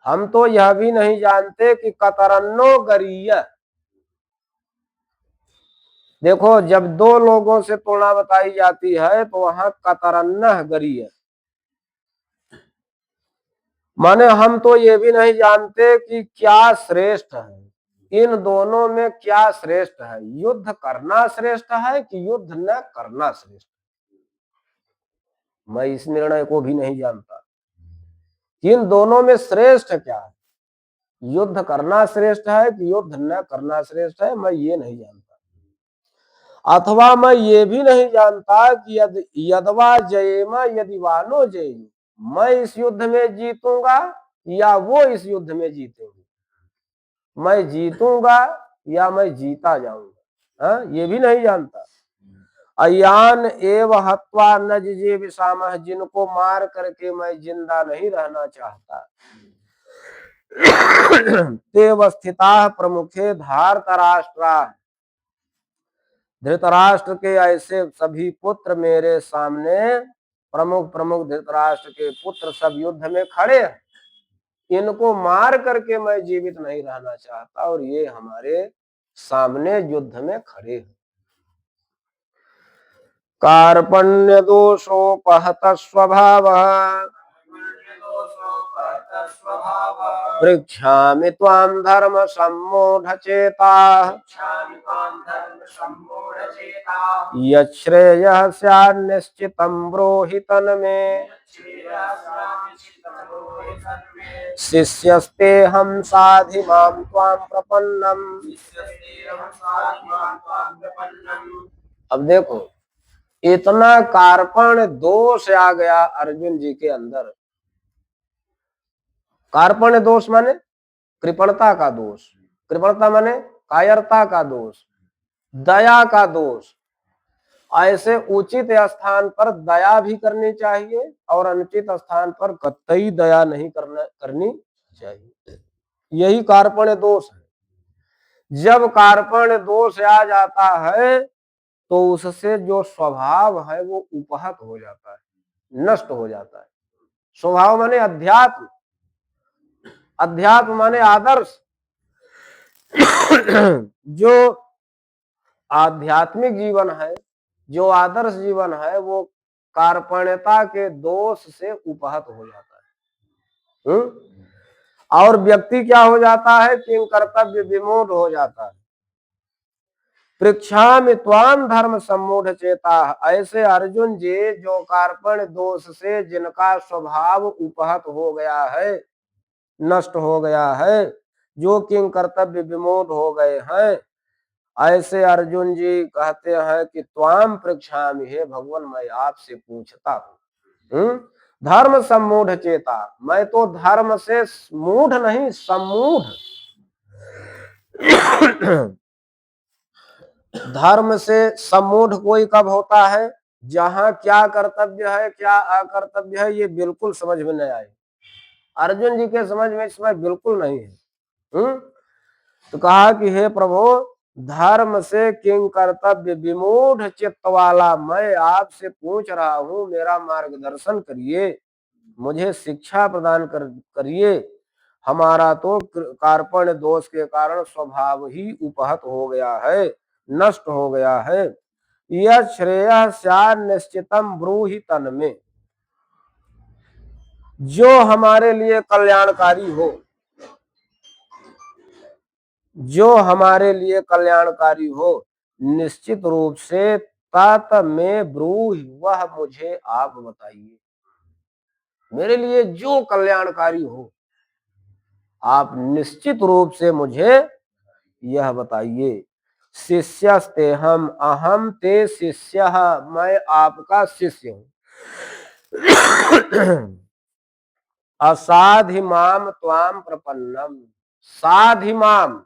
हम तो यह भी नहीं जानते कि कतरन्नो गरीय, देखो जब दो लोगों से तुलना बताई जाती है तो वहां कतरन्नह गरीय, माने हम तो ये भी नहीं जानते कि क्या श्रेष्ठ है, इन दोनों में क्या श्रेष्ठ है, युद्ध करना श्रेष्ठ है कि युद्ध न करना श्रेष्ठ है, मैं इस निर्णय को भी नहीं जानता। इन दोनों में श्रेष्ठ क्या है, युद्ध करना श्रेष्ठ है कि युद्ध न करना श्रेष्ठ है, मैं ये नहीं जानता। अथवा मैं ये भी नहीं जानता कि यदवा जयेम यदि वानो जयेयु, मैं इस युद्ध में जीतूंगा या वो इस युद्ध में जीतेंगे, मैं जीतूंगा या मैं जीता जाऊंगा, ये भी नहीं जानता। अयान एव हत्वा न जिजीविषामः, जिनको मार करके मैं जिंदा नहीं रहना चाहता, तेव स्थिताः प्रमुखे धार्तराष्ट्राः, धृतराष्ट्र के ऐसे सभी पुत्र मेरे सामने, प्रमुख प्रमुख धृतराष्ट्र के पुत्र सब युद्ध में खड़े हैं, इनको मार करके मैं जीवित नहीं रहना चाहता और ये हमारे सामने युद्ध में खड़े हैं। कार्पण्य दोषोपहत स्वभावः पृच्छामि त्वां धर्म सम्मूढचेताः, यच्छ्रेयः स्यान्निश्चितं ब्रूहि तन्मे, शिष्यस्तेऽहं साधि मां त्वां प्रपन्नम्। अब देखो इतना कार्पण्य दोष आ गया अर्जुन जी के अंदर। कार्पण्य दोष माने कृपणता का दोष, कृपणता माने कायरता का दोष, दया का दोष। ऐसे उचित स्थान पर दया भी करनी चाहिए और अनुचित स्थान पर कतई दया नहीं करनी चाहिए, यही कार्पण्य दोष है। जब कार्पण्य दोष आ जाता है तो उससे जो स्वभाव है वो उपहत हो जाता है, नष्ट हो जाता है। स्वभाव माने अध्यात्म, अध्यात्म माने आदर्श। जो आध्यात्मिक जीवन है, जो आदर्श जीवन है, वो कार्पण्यता के दोष से उपहत हो जाता है। और व्यक्ति क्या हो जाता है, कि कर्तव्य विमूढ़ हो जाता है। पृक्षामि त्वाम धर्म सम्मूढ़ चेता, ऐसे अर्जुन जी जो कार्पण्य दोष से जिनका स्वभाव उपहत हो गया है, नष्ट हो गया है, जो किंग कर्तव्य विमूढ़ हो गए हैं, ऐसे अर्जुन जी कहते हैं कि त्वाम पृक्षामि, हे भगवान मैं आपसे पूछता हूं। धर्म सम्मूढ़ चेता, मैं तो धर्म से मूढ़ नहीं सम्मूढ़। धर्म से सम्मूढ़ कोई कब होता है, जहां क्या कर्तव्य है क्या अकर्तव्य है ये बिल्कुल समझ में नहीं आए। अर्जुन जी के समझ में इसमें बिल्कुल नहीं है। तो कहा कि हे प्रभु, धर्म से किंग कर्तव्य विमूढ़ चित्त वाला मैं आपसे पूछ रहा हूं, मेरा मार्गदर्शन करिए, मुझे शिक्षा प्रदान करिए। हमारा तो कार्पण्य दोष के कारण स्वभाव ही उपहत हो गया है, नष्ट हो गया है। यह श्रेय स्यात् निश्चितम ब्रूहि तन्मे, जो हमारे लिए कल्याणकारी हो, जो हमारे लिए कल्याणकारी हो, निश्चित रूप से तात में ब्रूहि, वह मुझे आप बताइए। मेरे लिए जो कल्याणकारी हो आप निश्चित रूप से मुझे यह बताइए। शिष्यस्ते हम, अहम ते शिष्य, मैं आपका शिष्य हूं। असाधिमाम त्वाम प्रपन्नम, साधिमाम,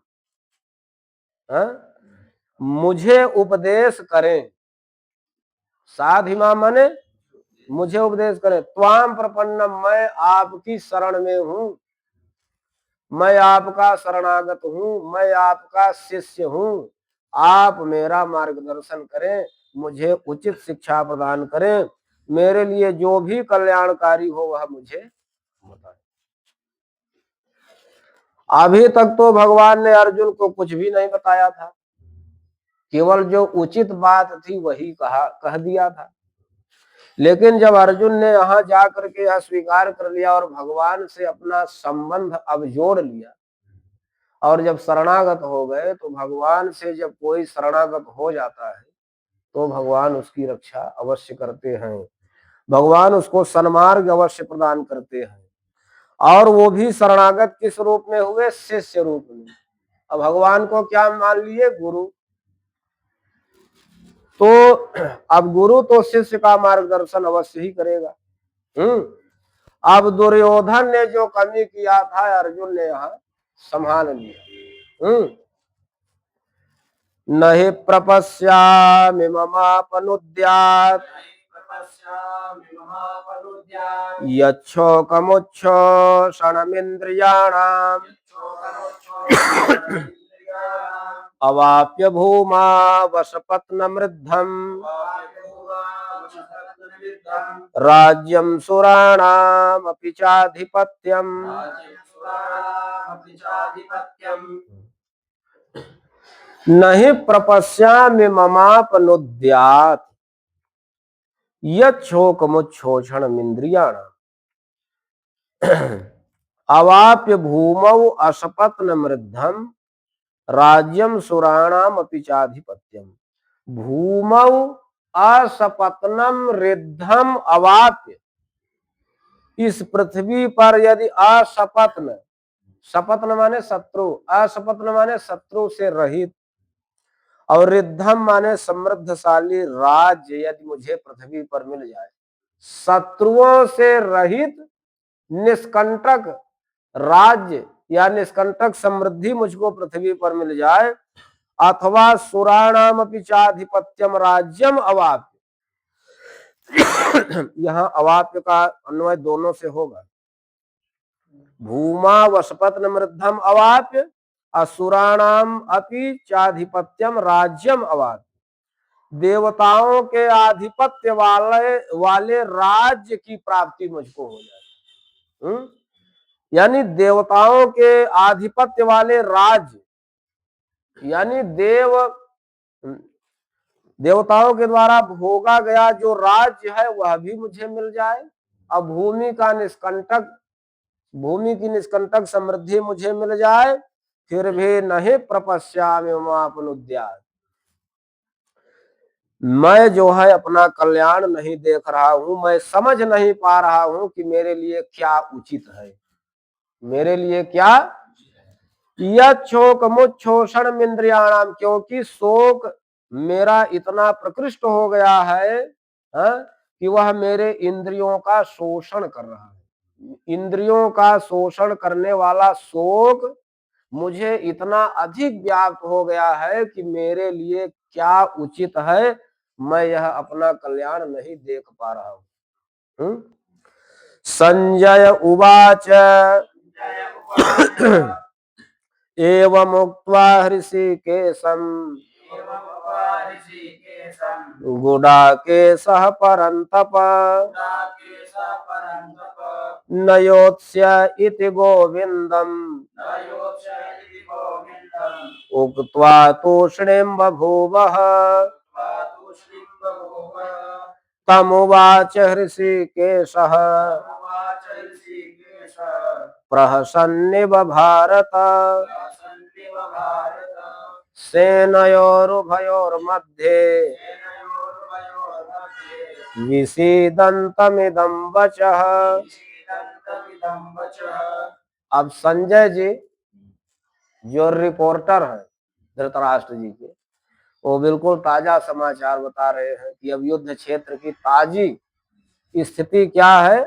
मुझे उपदेश करें। साधिमाम माने मुझे उपदेश करें। त्वाम प्रपन्नम, मैं आपकी शरण में हूं, मैं आपका शरणागत हूं, मैं आपका शिष्य हूं। आप मेरा मार्गदर्शन करें, मुझे उचित शिक्षा प्रदान करें, मेरे लिए जो भी कल्याणकारी हो वह मुझे बताएं। अभी तक तो भगवान ने अर्जुन को कुछ भी नहीं बताया था, केवल जो उचित बात थी वही कह दिया था। लेकिन जब अर्जुन ने यहाँ जाकर के यह स्वीकार कर लिया और भगवान से अपना संबंध अब जोड़ लिया, और जब शरणागत हो गए, तो भगवान से जब कोई शरणागत हो जाता है तो भगवान उसकी रक्षा अवश्य करते हैं, भगवान उसको सन्मार्ग अवश्य प्रदान करते हैं। और वो भी शरणागत किस रूप में हुए, शिष्य रूप में। अब भगवान को क्या मान लिए, गुरु। तो अब गुरु तो शिष्य का मार्गदर्शन अवश्य ही करेगा। अब दुर्योधन ने जो कमी किया था अर्जुन ने यहाँ संभाल लिया। नहि प्रपश्यामि ममापनुद्यात्, यच्छोकमुच्छोषणमिन्द्रियाणाम्, अवाप्य भूमा वसपत्नमृद्धम्, राज्यं सुराणामपि चाधिपत्यम्। नहि प्रपश्यामि ममापनुद्यात्, यच्छोकमुच्छोषणमिन्द्रियाणाम्, अवाप्य भूमौ असपत्नमृद्धम्, राज्यम सुराणामपि चाधिपत्यम। भूमौ असपत्नम रिद्धम अवाप्य, इस पृथ्वी पर यदि असपत्न, सपत्न माने शत्रु, असपत्न माने शत्रु से रहित, और रिद्धम माने समृद्धशाली राज्य यदि मुझे पृथ्वी पर मिल जाए, शत्रुओं से रहित निष्कंटक राज्य या निष्कंटक समृद्धि मुझको पृथ्वी पर मिल जाए, अथवा सुराणाम अपि चाधिपत्यम राज्यम अवाप्य, यहाँ अवाप्य का अन्वय दोनों से होगा। भूमा वसपत्न मृद्धम अवाप्य, असुराणाम अपि चाधिपत्यम राज्यम अवाप्य, देवताओं के आधिपत्य वाले राज्य की प्राप्ति मुझको हो जाए। यानी देवताओं के आधिपत्य वाले राज्य, यानी देवताओं के द्वारा भोगा गया जो राज्य है वह भी मुझे मिल जाए। अब भूमि की निष्कंटक समृद्धि मुझे मिल जाए, फिर भी नहीं प्रपश्यामि ममापनुद्यात्, मैं जो है अपना कल्याण नहीं देख रहा हूं, मैं समझ नहीं पा रहा हूं कि मेरे लिए क्या उचित है, मेरे लिए क्या शोक मुच्छोषण इंद्रियाणाम, क्योंकि शोक मेरा इतना प्रकृष्ट हो गया है कि वह मेरे इंद्रियों का शोषण कर रहा है। इंद्रियों का शोषण करने वाला शोक मुझे इतना अधिक व्याप्त हो गया है कि मेरे लिए क्या उचित है, मैं यह अपना कल्याण नहीं देख पा रहा हूं। संजय उवाच एवमुक्त्वा हृषीकेशं गुडाकेशः परन्तप न योत्स्य इति गोविन्दम् उक्त्वा तूष्णीं बभूवः तमुवाच हृषीकेशः प्रहसन्निव भारत सेनयोरुभयोर्मध्ये विषीदन्तमिदं वचः। अब संजय जी जो रिपोर्टर हैं धृतराष्ट्र जी के, वो बिल्कुल ताजा समाचार बता रहे हैं कि अब युद्ध क्षेत्र की ताजी स्थिति क्या है।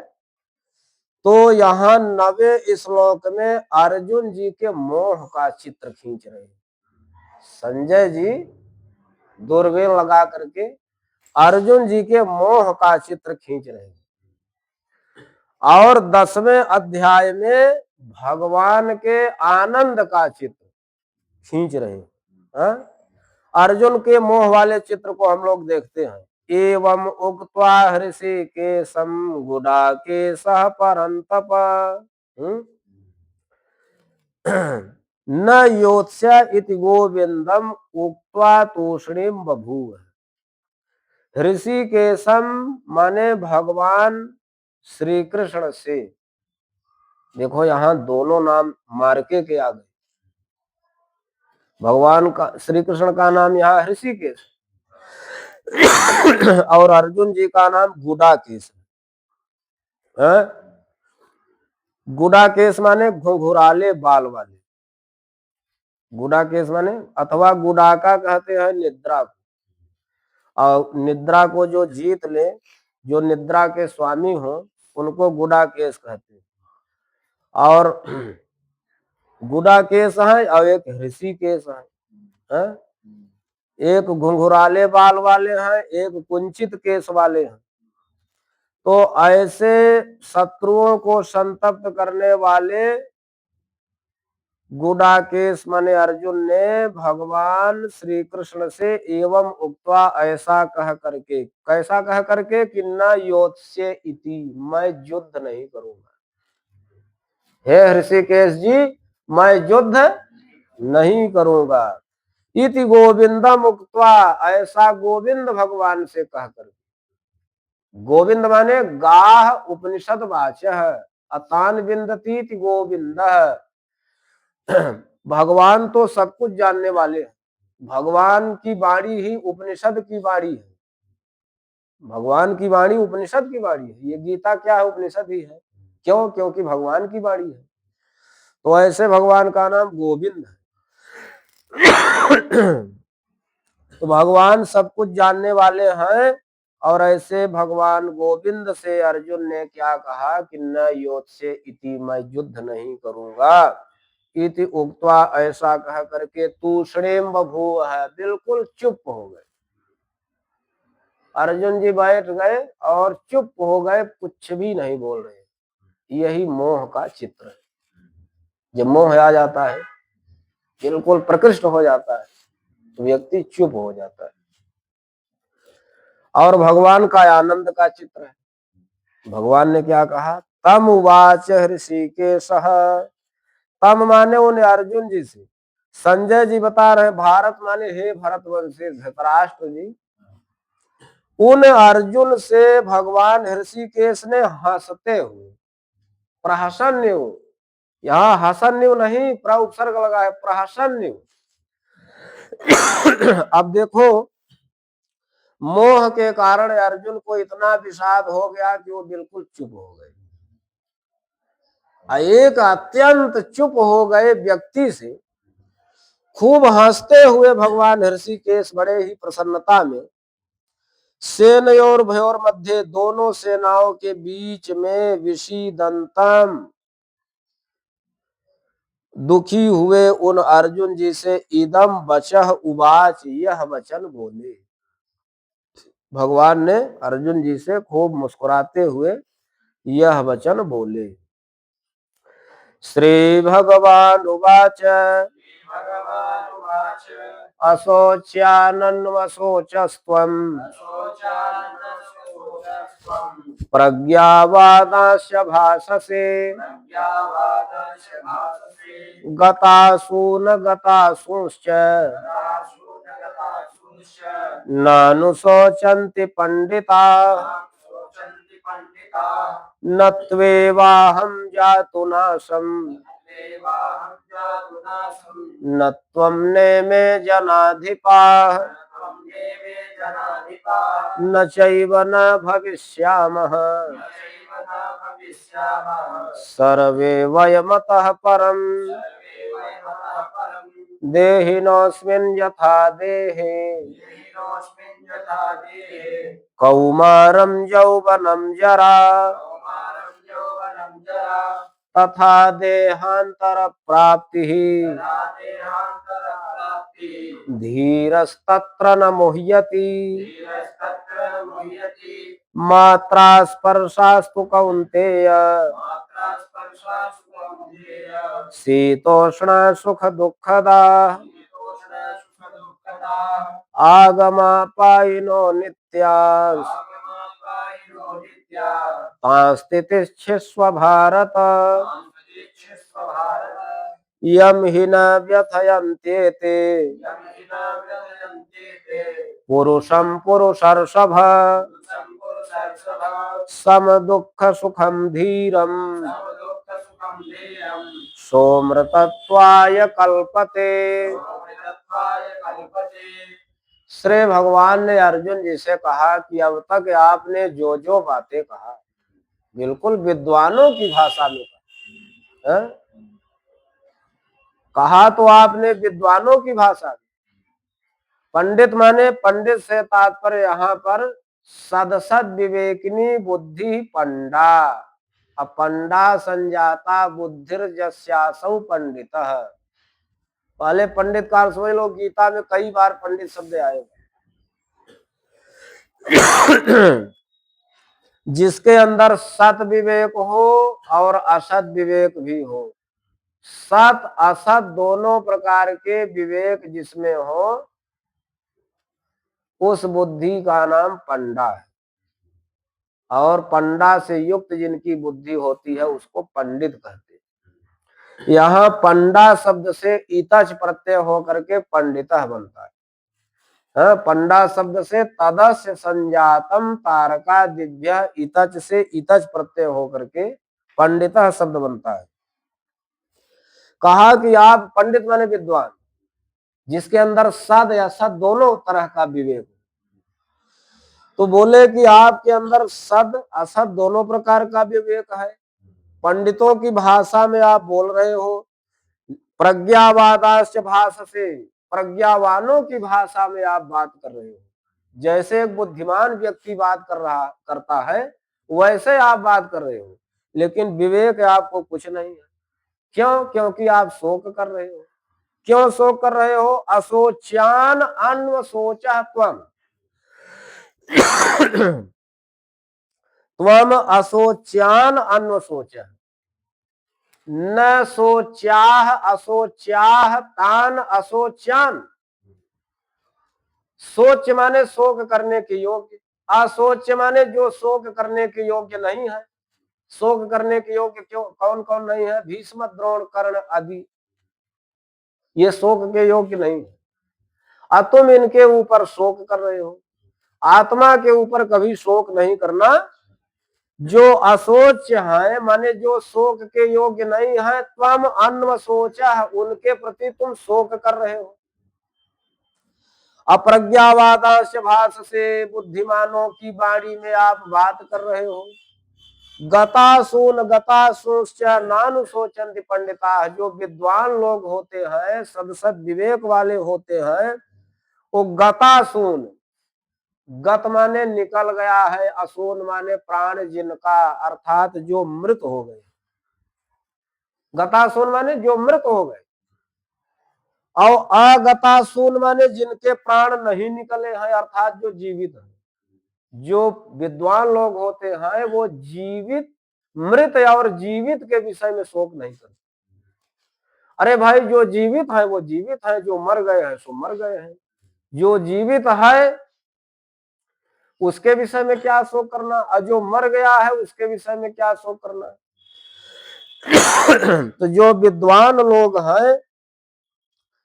तो यहाँ 9वें श्लोक में अर्जुन जी के मोह का चित्र खींच रहे हैं। संजय जी दूरबीन लगा करके अर्जुन जी के मोह का चित्र खींच रहे हैं। और 10वें अध्याय में भगवान के आनंद का चित्र खींच रहे हैं। अर्जुन के मोह वाले चित्र को हम लोग देखते हैं। एवं उक्त्वा हृषीकेशं गुडाकेशः परन्तप न योत्स्य इति गोविन्दम् उक्त्वा तूष्णीं बभूव। हृषीकेशम माने भगवान श्री कृष्ण से, देखो यहाँ दोनों नाम मार्के के आ गए। भगवान का श्री कृष्ण का नाम यहाँ हृषीकेश और अर्जुन जी का नाम गुडाकेश है। गुडाकेश माने घुंघराले बाल वाले, गुडाकेश माने, अथवा गुडाका कहते हैं निद्रा को, और निद्रा को जो जीत ले, जो निद्रा के स्वामी हो, उनको गुडाकेश कहते हैं। और गुडाकेश है और एक ऋषिकेश है। एक घुंघराले बाल वाले हैं, एक कुंचित केश वाले हैं। तो ऐसे शत्रुओं को संतप्त करने वाले गुडाकेश माने अर्जुन ने भगवान श्री कृष्ण से एवं उक्त्वा ऐसा कह करके, कैसा कह करके कि न योत्स्य इति, मैं युद्ध नहीं करूंगा। हे ऋषिकेश जी, मैं युद्ध नहीं करूंगा। इति गोविंदम उक्त्वा, ऐसा गोविंद भगवान से कह करके। गोविंद माने गाह उपनिषद वाच्य, अतान विन्दतीति गोविंद। भगवान तो सब कुछ जानने वाले हैं। भगवान की वाणी ही उपनिषद की वाणी है। भगवान की वाणी उपनिषद की वाणी है। ये गीता क्या है? उपनिषद ही है। क्यों? क्योंकि भगवान की वाणी है। तो ऐसे भगवान का नाम गोविंद है। तो भगवान सब कुछ जानने वाले हैं। और ऐसे भगवान गोविंद से अर्जुन ने क्या कहा कि न योत्स्य इति, मैं युद्ध नहीं करूंगा। इति उक्त्वा, ऐसा कह करके तूष्णीं बभूव, है बिल्कुल चुप हो गए। अर्जुन जी बैठ गए और चुप हो गए, कुछ भी नहीं बोल रहे। यही मोह का चित्र है। जब मोह आ जाता है, बिल्कुल प्रकृष्ट हो जाता है, तो व्यक्ति चुप हो जाता है। और भगवान का आनंद का चित्र है। भगवान ने क्या कहा? तम उवाच ऋषिकेशः, तम माने उन्हें अर्जुन जी से। संजय जी बता रहे भारत माने हे भरतवंशी धृतराष्ट्र जी, उन अर्जुन से भगवान ऋषिकेश ने हंसते हुए, प्रहसन्य, यहाँ हसन्य नहीं प्र उपसर्ग लगा है, प्रहसन्य। अब देखो मोह के कारण अर्जुन को इतना विषाद हो गया कि वो बिल्कुल चुप हो गए। एक अत्यंत चुप हो गए व्यक्ति से खूब हंसते हुए भगवान ऋषिकेश बड़े ही प्रसन्नता में सेनयोर भयोर मध्य, दोनों सेनाओं के बीच में विषीदंतम, दुखी हुए उन अर्जुन जी से इदम वचः उवाच, यह वचन बोले। भगवान ने अर्जुन जी से खूब मुस्कुराते हुए यह वचन बोले। श्री भगवान उवाच, अशोच्यानन्वशोचस्त्वं प्रज्ञावादांश्च भाषसे, गतासु न गतासूंश्च नानुशोचन्ति पंडिताः, न त्वेवाहं जातु नाशं, न त्वं नेमे जनाधिपाः, न चैव न भविष्यामः, सर्वे वयमतः परम् देहिनोऽस्मिन् यथा देहे, कौमारं यौवनं जरा, तथा देहांतर प्राप्तिः, धीरस्तत्र न मुह्यति, मात्रा स्पर्शास्तु कौन्तेय, शीतोष्ण सुख दुःखदा, आगमापायिनो नित्याः, तांस्तितिच्छस्व भारत, यम हि न व्यथयन्त्येते, पुरुषं पुरुषर्षभ, सम दुःख सुखम धीरम, सोमृतत्वाय कल्पते। श्री भगवान ने अर्जुन जी से कहा कि अब तक आपने जो जो बातें कहा बिल्कुल विद्वानों की भाषा में कहा, कहा तो आपने विद्वानों की भाषा में। पंडित माने पंडित से तात्पर्य यहाँ पर सदसद विवेकिनी बुद्धि पंडा, अपंडा संजाता बुद्धिर्जस्यासौ पंडितः। पहले पंडित का अर्थ समझ लो, गीता में कई बार पंडित शब्द आए। जिसके अंदर सत विवेक हो और असत विवेक भी हो, सत असत दोनों प्रकार के विवेक जिसमें हो उस बुद्धि का नाम पंडा है। और पंडा से युक्त जिनकी बुद्धि होती है उसको पंडित कहते हैं। यहाँ पंडा शब्द से इतच प्रत्यय होकर के पंडितः बनता है। पंडा शब्द से तदस्य संजातम तारका दिव्य, इतच से इतच प्रत्यय होकर के पंडितः शब्द बनता है। कहा कि आप पंडित माने विद्वान, जिसके अंदर सद या सद दोनों तरह का विवेक। तो बोले कि आपके अंदर सद असद दोनों प्रकार का विवेक है। पंडितों की भाषा में आप बोल रहे हो, प्रज्ञावादाश्च भाषसे, प्रज्ञावानों की भाषा में आप बात कर रहे हो। जैसे एक बुद्धिमान व्यक्ति बात करता है वैसे आप बात कर रहे हो, लेकिन विवेक आपको कुछ नहीं है। क्यों? क्योंकि आप शोक कर रहे हो। क्यों शोक कर रहे हो? अशोच्यान अन्वशोचः त्वम्, त्वम् अशोच्यान अन्वशोचः, न शोच्याः अशोच्याः तान अशोच्यान। सोच माने शोक करने के योग्य, अशोच माने जो शोक करने के योग्य नहीं है। शोक करने के योग्य क्यों कौन कौन नहीं है? भीष्म, द्रोण, कर्ण आदि, ये शोक के योग्य नहीं है। अब तुम इनके ऊपर शोक कर रहे हो। आत्मा के ऊपर कभी शोक नहीं करना। जो अशोच है माने जो शोक के योग्य नहीं है, त्वम अन्व सोचा, उनके प्रति तुम शोक कर रहे हो। अप्रज्ञावादांश भाष से बुद्धिमानों की वाणी में आप बात कर रहे हो। गतासूच नानु सोचंति पंडिता, जो विद्वान लोग होते हैं, सद विवेक वाले होते हैं, वो गतासून, गत माने निकल गया है, असून माने प्राण जिनका, अर्थात जो मृत हो गए। गतासून माने जो मृत हो गए, और अगतासून माने जिनके प्राण नहीं निकले हैं, अर्थात जो जीवित हैं। जो विद्वान लोग होते हैं वो जीवित, मृत और जीवित के विषय में शोक नहीं करते। अरे भाई, जो जीवित है वो जीवित है, जो मर गए हैं सो मर गए हैं। जो जीवित है उसके विषय में क्या शोक करना, और जो मर गया है उसके विषय में क्या शोक करना। तो जो विद्वान लोग हैं,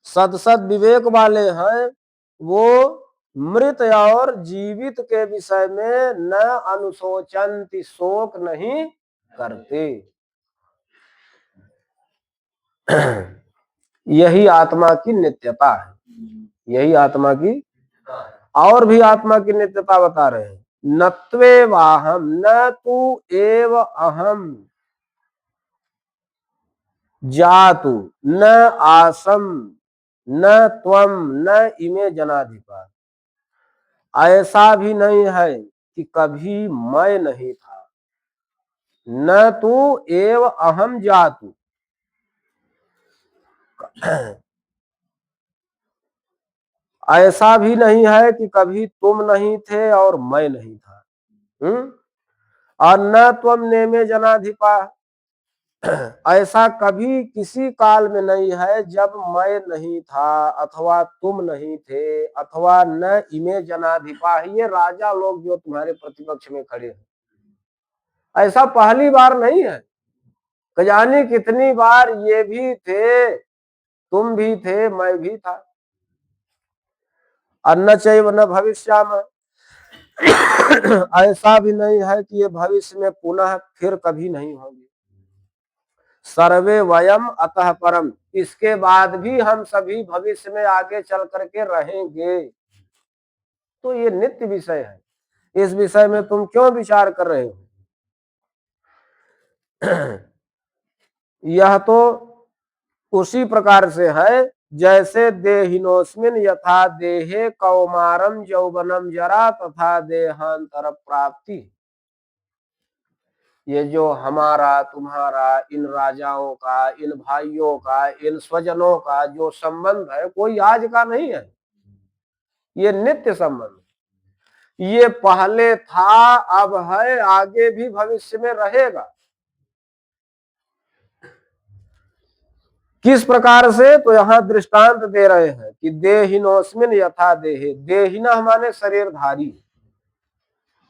सद विवेक वाले हैं, वो मृत और जीवित के विषय में न अनुशोचंति, शोक नहीं करते। यही आत्मा की नित्यता है, यही आत्मा की। और भी आत्मा की नित्यता बता रहे हैं। नत्वे वाहम, न तू एव अहम जातु, न आसम, न त्वम, न इमे जनाधिपा। ऐसा भी नहीं है कि कभी मैं नहीं था। न तू एव अहम जातु, ऐसा भी नहीं है कि कभी तुम नहीं थे और मैं नहीं था। और न त्वम नेमे जनाधिपा, ऐसा कभी किसी काल में नहीं है जब मैं नहीं था, अथवा तुम नहीं थे, अथवा न इमे जनाधिपा, ये राजा लोग जो तुम्हारे प्रतिपक्ष में खड़े हैं, ऐसा पहली बार नहीं है। जाने कितनी बार ये भी थे, तुम भी थे, मैं भी था। अन्न चैव न भविष्याम, ऐसा भी नहीं है कि ये भविष्य में पुनः फिर कभी नहीं होंगे। सर्वे वयम अतः परम, इसके बाद भी हम सभी भविष्य में आगे चल करके रहेंगे। तो ये नित्य विषय है, इस विषय में तुम क्यों विचार कर रहे हो? यह तो उसी प्रकार से है जैसे देहिनोस्मिन यथा देहे कौमारम यौवनम जरा तथा देहांतर प्राप्ति। ये जो हमारा तुम्हारा, इन राजाओं का, इन भाइयों का, इन स्वजनों का जो संबंध है, कोई आज का नहीं है, ये नित्य संबंध। ये पहले था, अब है, आगे भी भविष्य में रहेगा। किस प्रकार से? तो यहां दृष्टांत दे रहे हैं कि देहिनोस्मिन यथा देहे, देहिना माने शरीरधारी,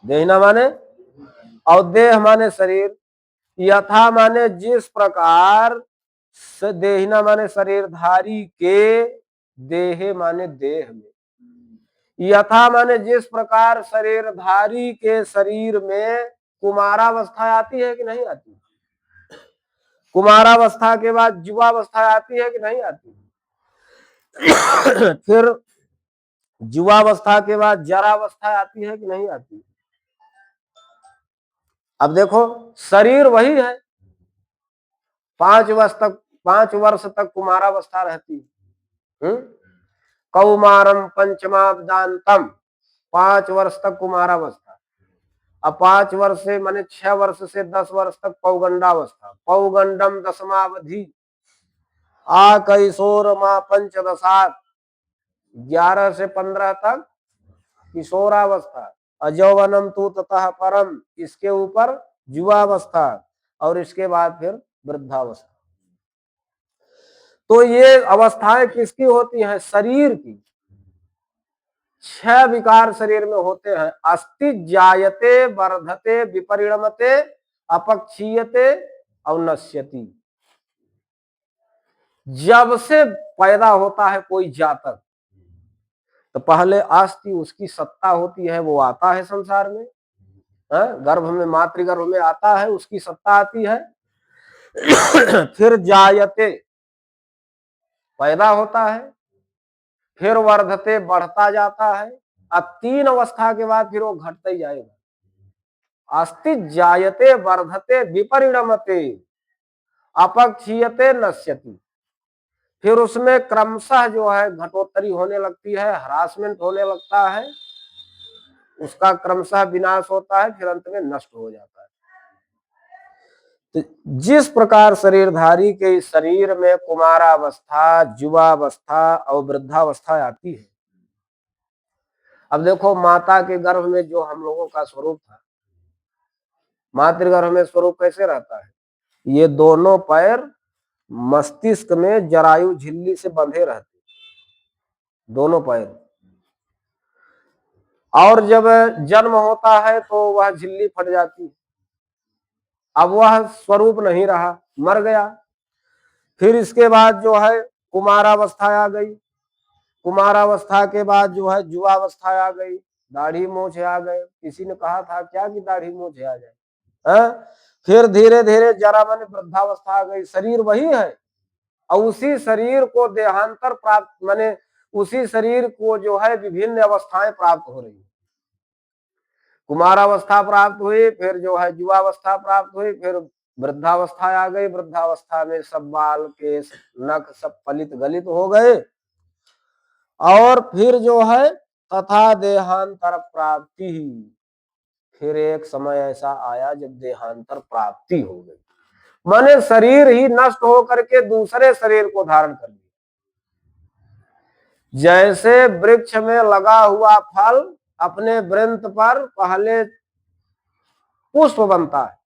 देहिना माने, और देह माने शरीर, यथा माने जिस प्रकार, देहिना माने शरीरधारी के, देहे माने देह में, यथा माने जिस प्रकार शरीरधारी के शरीर में कुमारावस्था आती है कि नहीं आती? कुमारावस्था के बाद युवावस्था आती है कि नहीं आती? फिर युवावस्था के बाद जरावस्था आती है कि नहीं आती? अब देखो, शरीर वही है, 5 वर्ष तक कुमारावस्था रहती है। कौमारम पंचमाब्दांतम, 5 वर्ष तक कुमारावस्था। अब 5 वर्ष से माने 6 वर्ष से 10 वर्ष तक पौगंडावस्था, पौगंडम दशमावधि, आ कैशोर मां पंचदशात, 11 से 15 तक किशोरावस्था, अजौवनम तू ततः परम, इसके ऊपर युवावस्था, और इसके बाद फिर वृद्धावस्था। तो ये अवस्थाएं किसकी होती हैं? शरीर की। 6 विकार शरीर में होते हैं। अस्ति जायते वर्धते विपरिणमते अपक्षीयते और नश्यति। जब से पैदा होता है कोई जातक तो पहले अस्थि उसकी सत्ता होती है, वो आता है संसार में, गर्भ में, मातृगर्भ में आता है, उसकी सत्ता आती है। फिर जायते पैदा होता है, फिर वर्धते बढ़ता जाता है। अब 3 अवस्था के बाद फिर वो घटता ही जाएगा। अस्ति जायते वर्धते विपरिणमते अपक्षीयते नश्यति। फिर उसमें क्रमशः जो है घटोत्तरी होने लगती है, हरासमेंट होने लगता है, उसका क्रमशः विनाश होता है, फिर अंत में नष्ट हो जाता है। तो जिस प्रकार शरीरधारी के शरीर में कुमारावस्था, युवावस्था और वृद्धावस्था आती है। अब देखो माता के गर्भ में जो हम लोगों का स्वरूप था, मातृगर्भ में स्वरूप कैसे रहता है, ये दोनों पैर मस्तिष्क में जरायु झिल्ली से बंधे रहते, दोनों पैर। और जब जन्म होता है तो वह झिल्ली फट जाती है, अब वह स्वरूप नहीं रहा, मर गया। फिर इसके बाद जो है कुमारावस्था आ गई, कुमारावस्था के बाद जो है युवावस्था आ गई, दाढ़ी मूंछ आ गए। किसी ने कहा था क्या कि दाढ़ी मूंछ आ जाए। फिर धीरे धीरे जरा मन वृद्धावस्था आ गई। शरीर वही है और उसी शरीर को देहांतर प्राप्त, माने उसी शरीर को जो है विभिन्न अवस्थाएं प्राप्त हो रही। कुमारावस्था प्राप्त हुई, फिर जो है युवावस्था प्राप्त हुई, फिर वृद्धावस्था आ गई। वृद्धावस्था में सब बाल केस नख सब पलित गलित हो गए। और फिर जो है तथा देहांतर प्राप्ति ही, फिर एक समय ऐसा आया जब देहांतर प्राप्ति हो गई, माने शरीर ही नष्ट होकर के दूसरे शरीर को धारण कर लिया। जैसे वृक्ष में लगा हुआ फल अपने वृंत पर पहले पुष्प बनता है,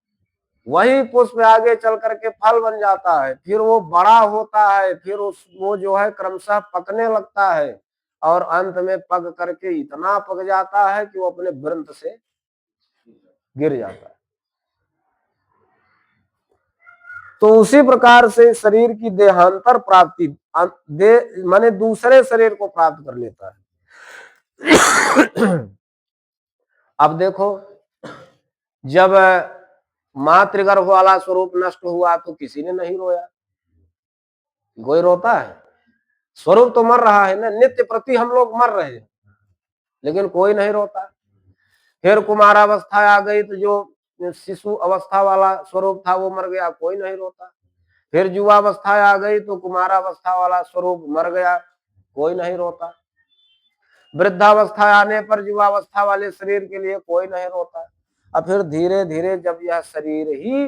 वही पुष्प आगे चल करके फल बन जाता है, फिर वो बड़ा होता है, फिर वो जो है क्रमशः पकने लगता है और अंत में पक करके इतना पक जाता है कि वो अपने वृंत से गिर जाता है। तो उसी प्रकार से शरीर की देहांतर प्राप्ति, माने दूसरे शरीर को प्राप्त कर लेता है। अब देखो जब मातृगर्भ वाला स्वरूप नष्ट हुआ तो किसी ने नहीं रोया, कोई रोता है? स्वरूप तो मर रहा है ना, नित्य प्रति हम लोग मर रहे हैं, लेकिन कोई नहीं रोता। फिर कुमारावस्था आ गई तो जो शिशु अवस्था वाला स्वरूप था वो मर गया, कोई नहीं रोता। फिर युवावस्था आ गई तो कुमारावस्था वाला स्वरूप मर गया, कोई नहीं रोता। वृद्धावस्था आने पर युवावस्था वाले शरीर के लिए कोई नहीं रोता। अब फिर धीरे धीरे जब यह शरीर ही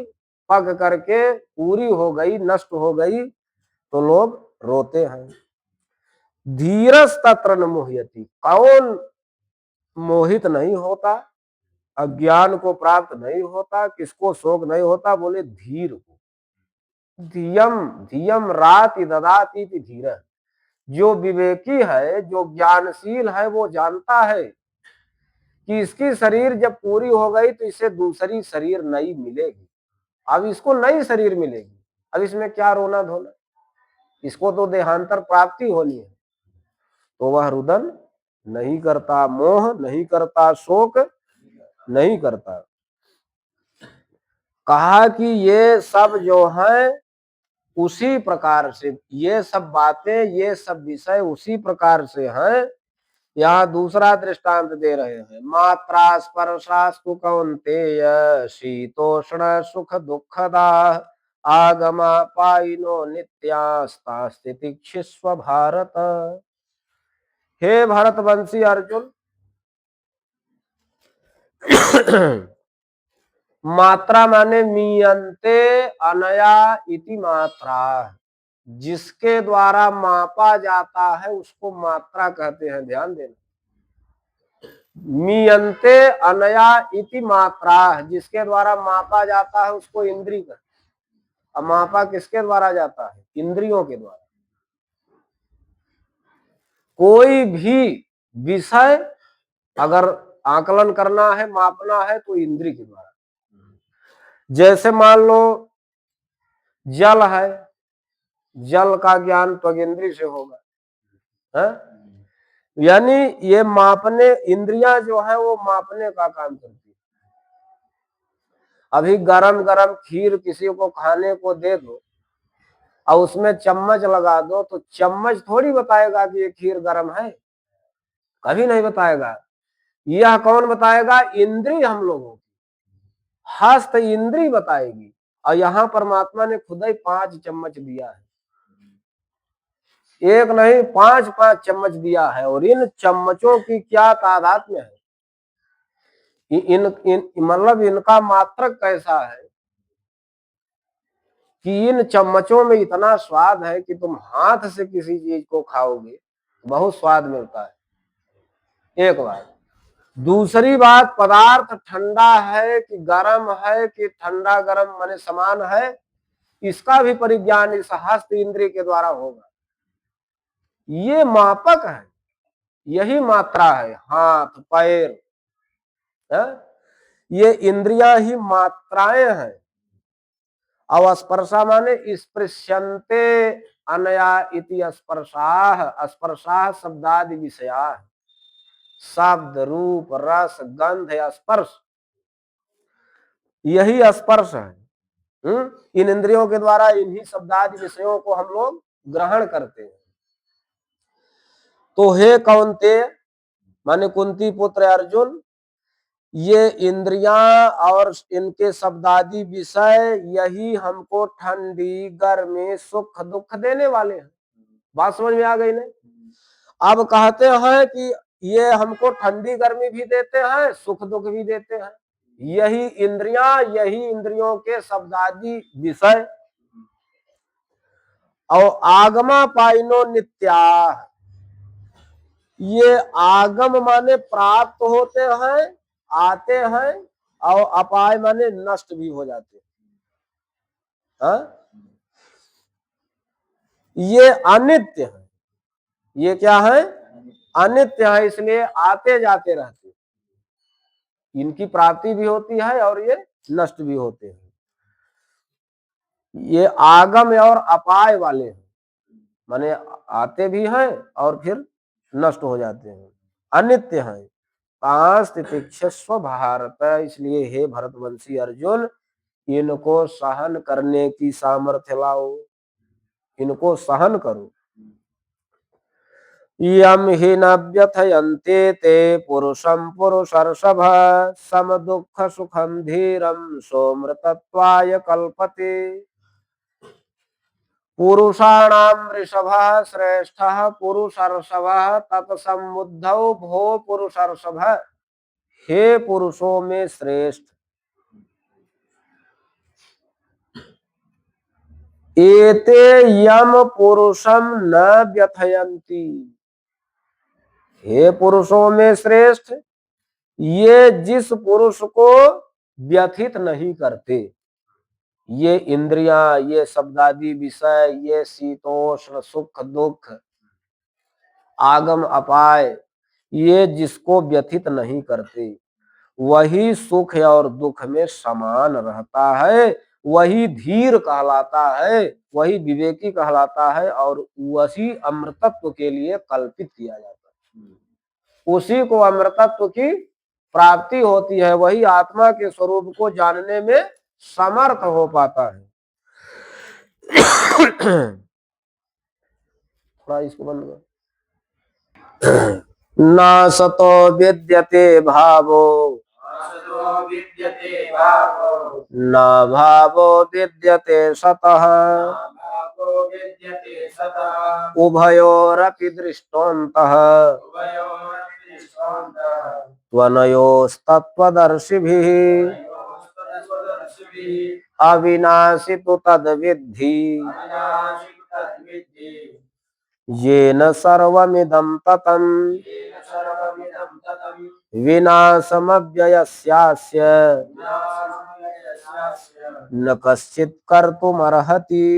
पक करके पूरी हो गई, नष्ट हो गई, तो लोग रोते हैं। धीरस तत्र न मोहयति, कौन मोहित नहीं होता, अज्ञान को प्राप्त नहीं होता, किसको शोक नहीं होता? बोले धीर को। धियम धियम राति ददाति धीर। जो विवेकी है, जो ज्ञानशील है, वो जानता है कि इसकी शरीर जब पूरी हो गई तो इसे दूसरी शरीर नई मिलेगी। अब इसको नई शरीर मिलेगी, अब इसमें क्या रोना धोना, इसको तो देहांतर प्राप्ति होनी है। तो वह रुदन नहीं करता, मोह नहीं करता, शोक नहीं करता। कहा कि ये सब जो है उसी प्रकार से, ये सब बातें, ये सब विषय उसी प्रकार से हैं। यहाँ दूसरा दृष्टांत दे रहे हैं। मात्रा स्पर्शास्तु कौन्तेय शीतोष्ण सुख दुखदा आगमा पाइनो नित्यास्ता स्थितिक्षिस्व भारत। हे भरतवंशी अर्जुन, मात्रा माने मीयंते अनया इति मात्रा, जिसके द्वारा मापा जाता है उसको मात्रा कहते हैं। ध्यान देना, मीयंते अनया इति मात्रा, जिसके द्वारा मापा जाता है उसको इंद्रिय कहते हैं। अब मापा किसके द्वारा जाता है? इंद्रियों के द्वारा। कोई भी विषय अगर आकलन करना है, मापना है, तो इंद्रिय के द्वारा। जैसे मान लो जल है, जल का ज्ञान त्वगिंद्री से होगा, है? यानी ये मापने, इंद्रियां जो है वो मापने का काम करती है। अभी गरम गरम खीर किसी को खाने को दे दो और उसमें चम्मच लगा दो तो चम्मच थोड़ी बताएगा कि ये खीर गरम है, कभी नहीं बताएगा। यह कौन बताएगा? इंद्रिय हम लोगों की, हस्त इंद्रिय बताएगी। और यहाँ परमात्मा ने खुद ही 5 चम्मच दिया है, एक नहीं 5 चम्मच दिया है। और इन चम्मचों की क्या तादाद में है, इन मतलब इनका मात्रक कैसा है कि इन चम्मचों में इतना स्वाद है कि तुम हाथ से किसी चीज को खाओगे बहुत स्वाद मिलता है। एक बात। दूसरी बात, पदार्थ ठंडा है कि गर्म है कि ठंडा गर्म माने समान है, इसका भी परिज्ञान इस हस्त इंद्रिय के द्वारा होगा। ये मापक है, यही मात्रा है, हाथ पैर है? ये इंद्रियां ही मात्राएं हैं। और स्पर्शा माने स्पृश्यन्ते अनया इति स्पर्शाः, स्पर्शाः शब्दादि विषया, शब्द रूप रस गंध या स्पर्श, यही स्पर्श है। इन इंद्रियों के द्वारा इन्हीं शब्दादि विषयों को हम लोग ग्रहण करते हैं। तो हे कौन्तेय माने कुंती पुत्र अर्जुन, ये इंद्रियां और इनके शब्दादि विषय यही हमको ठंडी गर्मी सुख दुख देने वाले हैं। बात समझ में आ गई ने? अब कहते हैं कि ये हमको ठंडी गर्मी भी देते हैं, सुख दुख भी देते हैं, यही इंद्रियां, यही इंद्रियों के शब्दादि विषय। और आगमा पाइनो नित्या, ये आगम माने प्राप्त होते हैं, आते हैं, और अपाय माने नष्ट भी हो जाते हैं। हाँ? ये अनित्य है। ये क्या है? अनित्य है, इसलिए आते जाते रहते हैं। इनकी प्राप्ति भी होती है और ये नष्ट भी होते हैं। ये आगम और अपाय वाले हैं, माने आते भी हैं और फिर नष्ट हो जाते हैं, अनित्य हैं। तितिक्षस्व भारत, इसलिए हे भरतवंशी अर्जुन, इनको सहन करने की सामर्थ्य लाओ, इनको सहन करो। यम हि न व्यथयन्ते ते पुरुषं पुरुषर्षभ, सम दुःख सुखं धीरं सोमृतत्वाय कल्पते। पुरुषाणाम ऋषभः श्रेष्ठः पुरुषर्षभः तत्समुद्धौ भो पुरुषर्षभ, हे पुरुषों में श्रेष्ठ, एते यम पुरुषम न व्यथयन्ति, हे पुरुषों में श्रेष्ठ, ये जिस पुरुष को व्यथित नहीं करते, ये इंद्रियां, ये शब्दादि विषय, ये शीतोष्ण सुख दुख आगम अपाय, ये जिसको व्यथित नहीं करते, वही सुख और दुख में समान रहता है, वही धीर कहलाता है, वही विवेकी कहलाता है, और वही अमृतत्व के लिए कल्पित किया जाता है। उसी को अमृतत्व की प्राप्ति होती है, वही आत्मा के स्वरूप को जानने में समर्थ हो पाता है। थोड़ा इसको बंद कर। न सतो विद्यते भावो, न भावो विद्यते सतः, उभयोरपि दृष्टोऽन्तः त्वनयोस्तत्त्वदर्शिभिः, अविनाशि तु तद्विद्धि येन सर्वमिदं ततं, विनाशमव्ययस्यास्य न कश्चित् कर्तुमर्हति।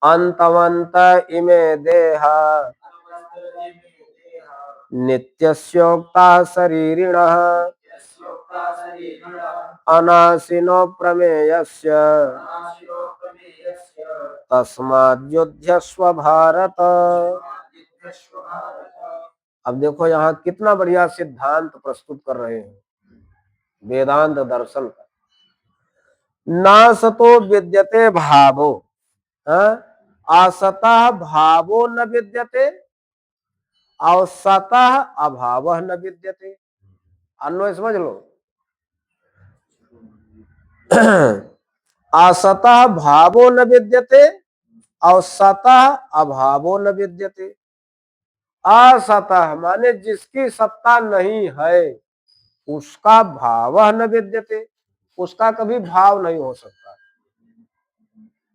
अन्तवन्त इमे देहा नित्यस्योक्ता शरीरिणः, अनाशिनो प्रमेयस्य तस्माद्युध्यस्व भारत। अब देखो यहाँ कितना बढ़िया सिद्धांत प्रस्तुत कर रहे हैं वेदांत दर्शन का। ना सतो विद्यते भावो, असतः भावो न विद्यते और सतः अभावः न विद्यते। अन्वय समझ लो। असतः भावो न विद्यते और सतः अभावो न विद्यते। असतः माने जिसकी सत्ता नहीं है उसका भाव न विद्यते, उसका कभी भाव नहीं हो सकता।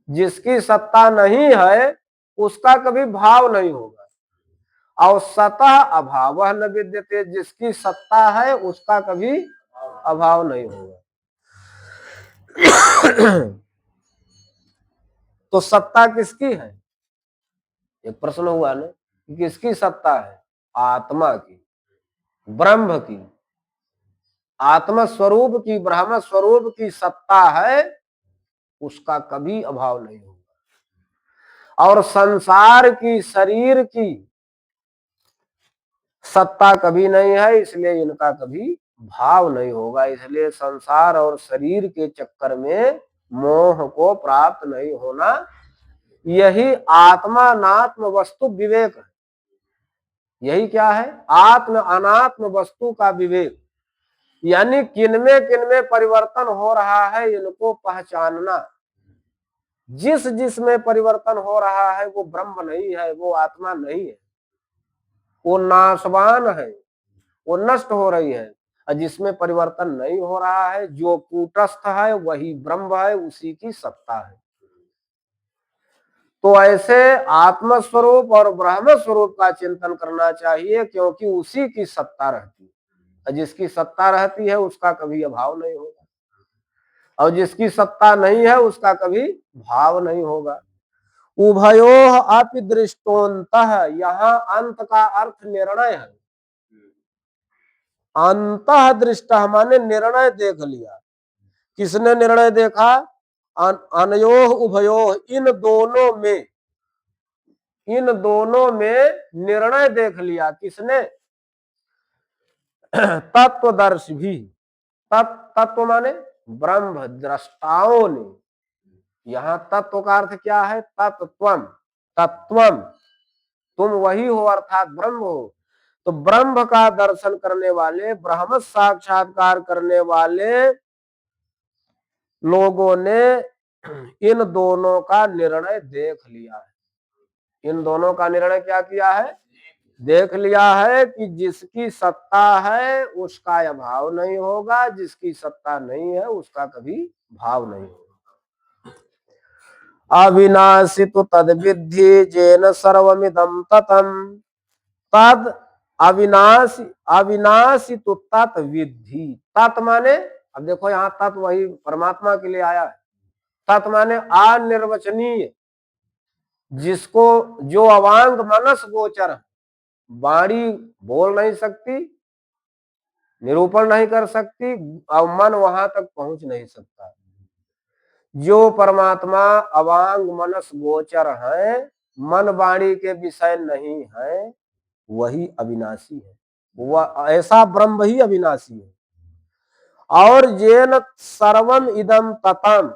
जिसकी सत्ता नहीं है उसका कभी भाव नहीं होगा। और सतः अभाव न विद्यते, जिसकी सत्ता है उसका कभी अभाव नहीं होगा। तो सत्ता किसकी है, एक प्रश्न हुआ ना, किसकी सत्ता है? आत्मा की, ब्रह्म की, आत्मा स्वरूप की, ब्रह्म स्वरूप की सत्ता है, उसका कभी अभाव नहीं होगा। और संसार की, शरीर की सत्ता कभी नहीं है, इसलिए इनका कभी भाव नहीं होगा। इसलिए संसार और शरीर के चक्कर में मोह को प्राप्त नहीं होना, यही आत्मा अनात्म वस्तु विवेक है। यही क्या है? आत्म अनात्म वस्तु का विवेक, यानी किनमें परिवर्तन हो रहा है इनको पहचानना। जिसमें परिवर्तन हो रहा है वो ब्रह्म नहीं है, वो आत्मा नहीं है, वो नाशवान है, वो नष्ट हो रही है। और जिसमें परिवर्तन नहीं हो रहा है, जो कूटस्थ है वही ब्रह्म है, उसी की सत्ता है। तो ऐसे आत्म स्वरूप और ब्रह्म स्वरूप का चिंतन करना चाहिए, क्योंकि उसी की सत्ता रहती है। और जिसकी सत्ता रहती है उसका कभी अभाव नहीं होगा, और जिसकी सत्ता नहीं है उसका कभी भाव नहीं होगा। उभयोः अपि दृष्टोन्तः, यहाँ अंत का अर्थ निर्णय है। अंतः दृष्टः माने निर्णय देख लिया। किसने निर्णय देखा? अनयोः उभयोः, इन दोनों में निर्णय देख लिया। किसने? तत्वदर्शी भी, तत्व माने ब्रह्म दृष्टाओं ने। यहाँ तत्व का अर्थ क्या है? तत्त्वम, तत्वम, तुम वही हो अर्थात ब्रह्म हो। तो ब्रह्म का दर्शन करने वाले, ब्रह्म साक्षात्कार करने वाले लोगों ने इन दोनों का निर्णय देख लिया है। इन दोनों का निर्णय क्या किया है? देख लिया है कि जिसकी सत्ता है उसका अभाव नहीं होगा, जिसकी सत्ता नहीं है उसका कभी भाव नहीं होगा। अविनाशी तो तद विद्धि जेन सर्वमिदं ततम्, तद अविनाशी, अविनाशी तो तत् विद्धि। तत् माने, अब देखो यहाँ तत् वही परमात्मा के लिए आया है। तत् माने अनिर्वचनीय, जिसको, जो अवांग मनस गोचर है, वाणी बोल नहीं सकती, निरूपण नहीं कर सकती, और मन वहां तक पहुंच नहीं सकता। जो परमात्मा अवांग मनस गोचर है, मन वाणी के विषय नहीं है, वही अविनाशी है। वह ऐसा ब्रह्म ही अविनाशी है। और जेन सर्वम इदम ततम,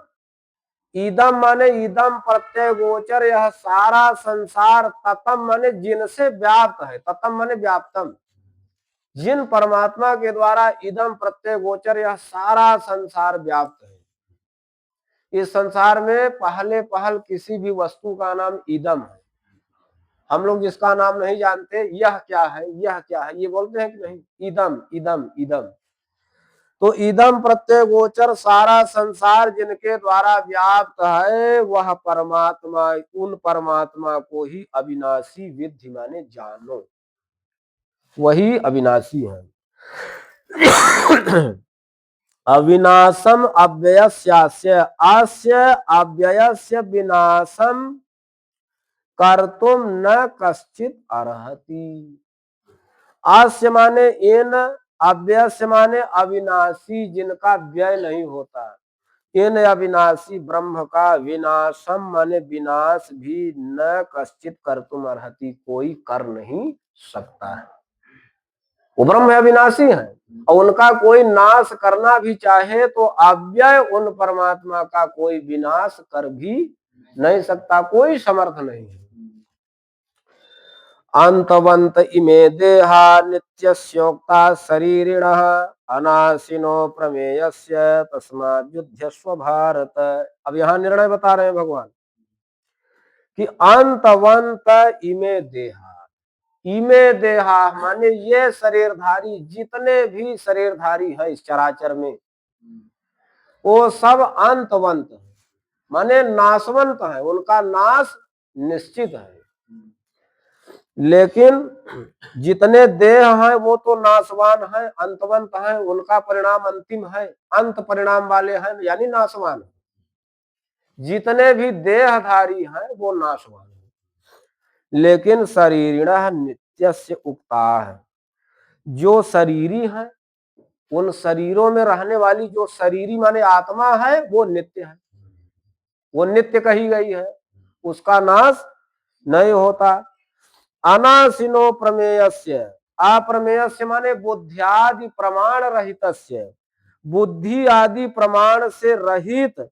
इदम माने इदम प्रत्यय गोचर, यह सारा संसार, ततम माने जिनसे व्याप्त है, ततम माने व्याप्तम, जिन परमात्मा के द्वारा इदम प्रत्यय गोचर यह सारा संसार व्याप्त है। इस संसार में पहल किसी भी वस्तु का नाम इदम है। हम लोग जिसका नाम नहीं जानते, यह क्या है, यह क्या है, ये बोलते हैं कि नहीं? इदम इदम इदम। तो इदम प्रत्यय गोचर सारा संसार जिनके द्वारा व्याप्त है, वह परमात्मा, उन परमात्मा को ही अविनाशी विद्धि माने जानो, वही अविनाशी है। अविनाशम अव्ययस्यास्य, अस्य अव्ययस्य विनाशम कर्तुम न कश्चित अर्हति। अस्य माने इन अव्यय माने अविनाशी, जिनका व्यय नहीं होता। इन अविनाशी ब्रह्म का विनाशम माने विनाश भी न कश्चित कर्तुम अर्हति, कोई कर नहीं सकता है। वो ब्रह्म अविनाशी है और उनका कोई नाश करना भी चाहे तो अव्यय उन परमात्मा का कोई विनाश कर भी नहीं सकता, कोई समर्थ नहीं है। अंतवंत इमे देहा नित्यस्योक्ता शरीरिणः अनाशिनो प्रमेयस्य तस्माद् युध्यस्व भारत। अब यहाँ निर्णय बता रहे हैं भगवान कि अंतवंत इमे देहा, इमे देहा माने ये शरीरधारी, जितने भी शरीरधारी है इस चराचर में, वो सब अंतवंत है माने नाशवंत है, उनका नाश निश्चित है। लेकिन जितने देह हैं वो तो नाशवान है, अंतवंत है, उनका परिणाम अंतिम है, अंत परिणाम वाले हैं यानी नाशवान है। जितने भी देहधारी हैं वो नाशवान है। लेकिन शरीरिणः नित्यस्य उक्ता है, जो शरीरी है, उन शरीरों में रहने वाली जो शरीरी माने आत्मा है वो नित्य है, वो नित्य कही गई है, उसका नाश नहीं होता। अनाशिनो प्रमेयस्य, अप्रमेयस्य माने बुद्ध्यादि प्रमाण रहितस्य, बुद्धि आदि प्रमाण से रहित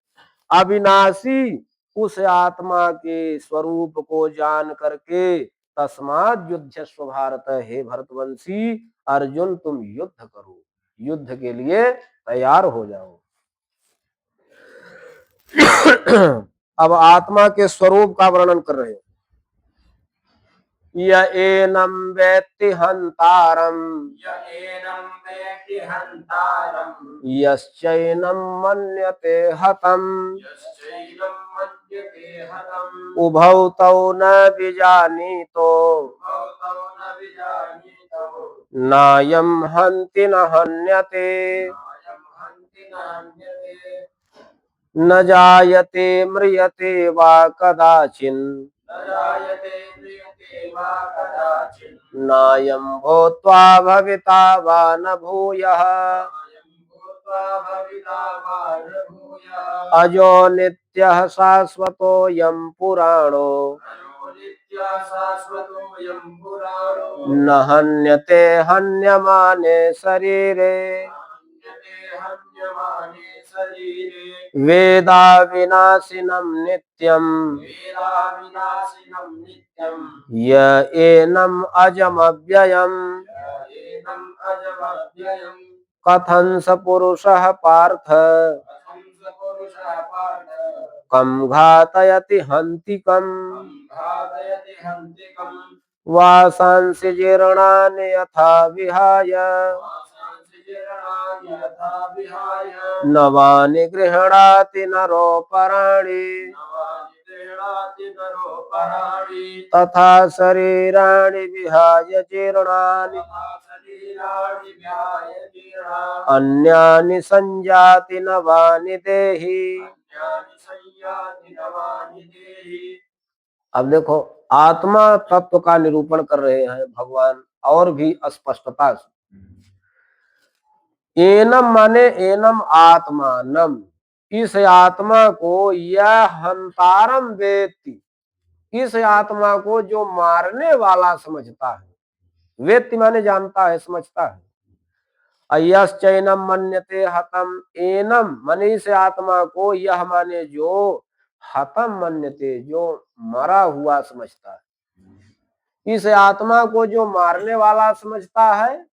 अविनाशी उस आत्मा के स्वरूप को जान करके तस्माद् युध्यस्व भारत, हे भरतवंशी अर्जुन तुम युद्ध करो, युद्ध के लिए तैयार हो जाओ। अब आत्मा के स्वरूप का वर्णन कर रहे हैं। य एनं वेत्ति हन्तारम्, यश्चैनं मन्यते हतम्, उभौ तौ न विजानीतो, नायं हन्ति न हन्यते, न जायते म्रियते वा कदाचिन्, नायं भूत्वा भविता वा न भूयः, अजो नित्यः शाश्वतोऽयं पुराणो, न हन्यते हन्यमाने शरीरे, वेदा विनाशिनं नित्यं, य एनम् अजमव्ययम्, कथं स पुरुषः पार्थ, कं घातयति हन्तिकम्, वासांसि जीर्णानि यथा विहाय, नवानि गृह्णाति नरोपराणि, तथा शरीराणि विहाय जीर्णानि, अन्यानि संजाति नवानि देहि। अब देखो आत्मा तत्व का निरूपण कर रहे हैं भगवान और भी स्पष्टता से। एनम माने एनम आत्मानम, इस आत्मा को यह हंतारम वेत्ति, इस आत्मा को जो मारने वाला समझता है, वेत्ति माने जानता है, समझता है। अयश्चैनम मन्यते हतम, एनम माने इस आत्मा को, यह माने जो, हतम मन्यते जो मरा हुआ समझता है। इस आत्मा को जो मारने वाला समझता है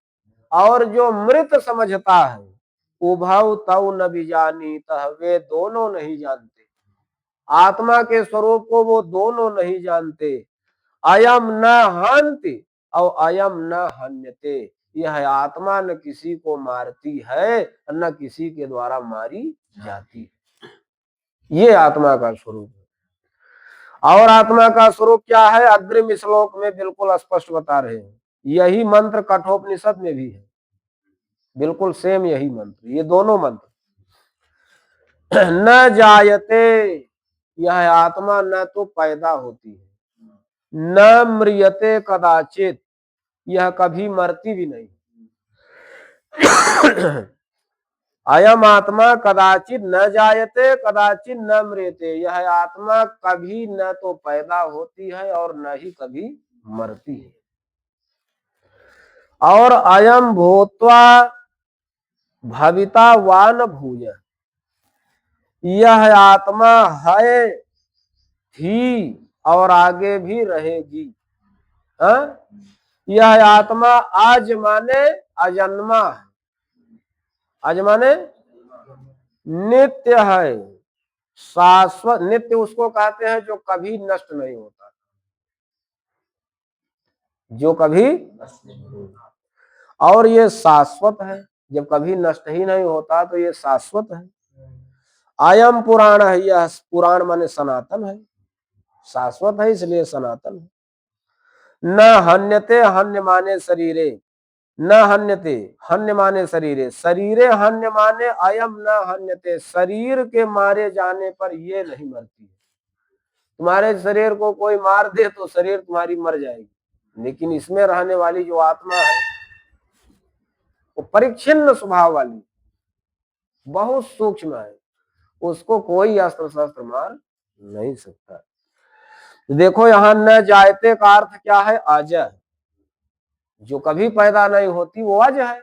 और जो मृत समझता है, उभौ तौ न विजानीतः, वे दोनों नहीं जानते, आत्मा के स्वरूप को वो दोनों नहीं जानते। अयम न हन्ति और अयम न हन्यते, यह आत्मा न किसी को मारती है न किसी के द्वारा मारी जाती है, ये आत्मा का स्वरूप है। और आत्मा का स्वरूप क्या है, अग्रिम श्लोक में बिल्कुल स्पष्ट बता रहे हैं। यही मंत्र कठोपनिषद में भी है, बिल्कुल सेम यही मंत्र, ये दोनों मंत्र। न जायते, यह आत्मा न तो पैदा होती है, न म्रियते कदाचित, यह कभी मरती भी नहीं, अयम आत्मा कदाचित न जायते कदाचित न मृते, यह आत्मा कभी न तो पैदा होती है और न ही कभी मरती है। और अयम भूत्वा भविता वान भूय, यह आत्मा है, थी और आगे भी रहेगी। यह आत्मा आज माने अजन्मा है, आज माने नित्य है, शाश्वत। नित्य उसको कहते हैं जो कभी नष्ट नहीं होता, जो कभी, और ये शाश्वत है। जब कभी नष्ट ही नहीं होता तो ये शाश्वत है। अयम पुराण है, यह पुराण माने सनातन है, शाश्वत है इसलिए सनातन है। न हन्यते, हन्य माने शरीरे, न हन्यते, हन्य माने शरीरे, शरीरे हन्य माने अयम न हन्यते, शरीर के मारे जाने पर ये नहीं मरती है। तुम्हारे शरीर को कोई मार दे तो शरीर तुम्हारी मर जाएगी, लेकिन इसमें रहने वाली जो आत्मा है वो परिच्छिन्न स्वभाव वाली, बहुत सूक्ष्म है, उसको कोई अस्त्र शस्त्र मार नहीं सकता। देखो यहां न जायते का अर्थ क्या है? अजय, जो कभी पैदा नहीं होती वो अजय है।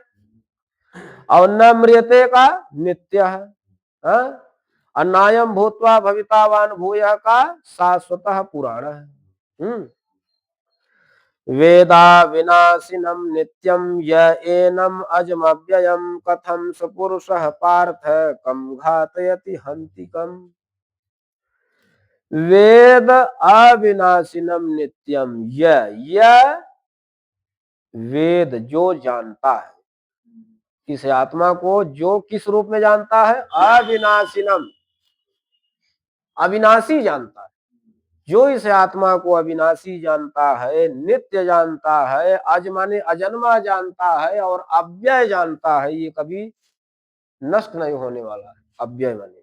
और न मृत्यते का नित्य है। अनायम भूत्वा भवितावान भूय का शाश्वतः पुराण है। वेदा विनाशिनम नित्यम य एनम अजमव्ययम कथम स पुरुषः पार्थ कम घातयति हन्तिकम्। वेद अविनाशिनम नित्यम, यह वेद जो जानता है, किस आत्मा को जो किस रूप में जानता है? अविनाशिनम, अविनाशी जानता है। जो इस आत्मा को अविनाशी जानता है, नित्य जानता है, अज माने अजन्मा जानता है, और अव्यय जानता है, ये कभी नष्ट नहीं होने वाला है, अव्यय माने।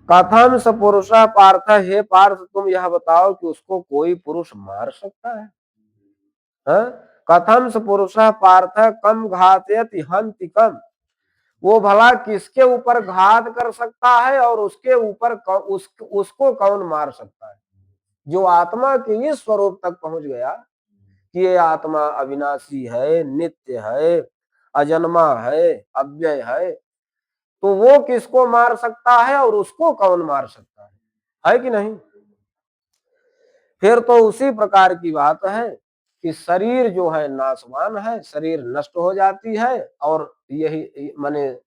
कथम स पुरुष पार्थ, हे पार्थ तुम यह बताओ कि उसको कोई पुरुष मार सकता है? कथम स पुरुष पार्थ कम घातयति हन्तिकम्, वो भला किसके ऊपर घात कर सकता है और उसके ऊपर उसको कौन मार सकता है? जो आत्मा के इस स्वरूप तक पहुंच गया कि ये आत्मा अविनाशी है, नित्य है, अजन्मा है, अव्यय है, तो वो किसको मार सकता है और उसको कौन मार सकता है कि नहीं? फिर तो उसी प्रकार की बात है कि शरीर जो है नाशवान है, शरीर नष्ट हो जाती है, और यही माने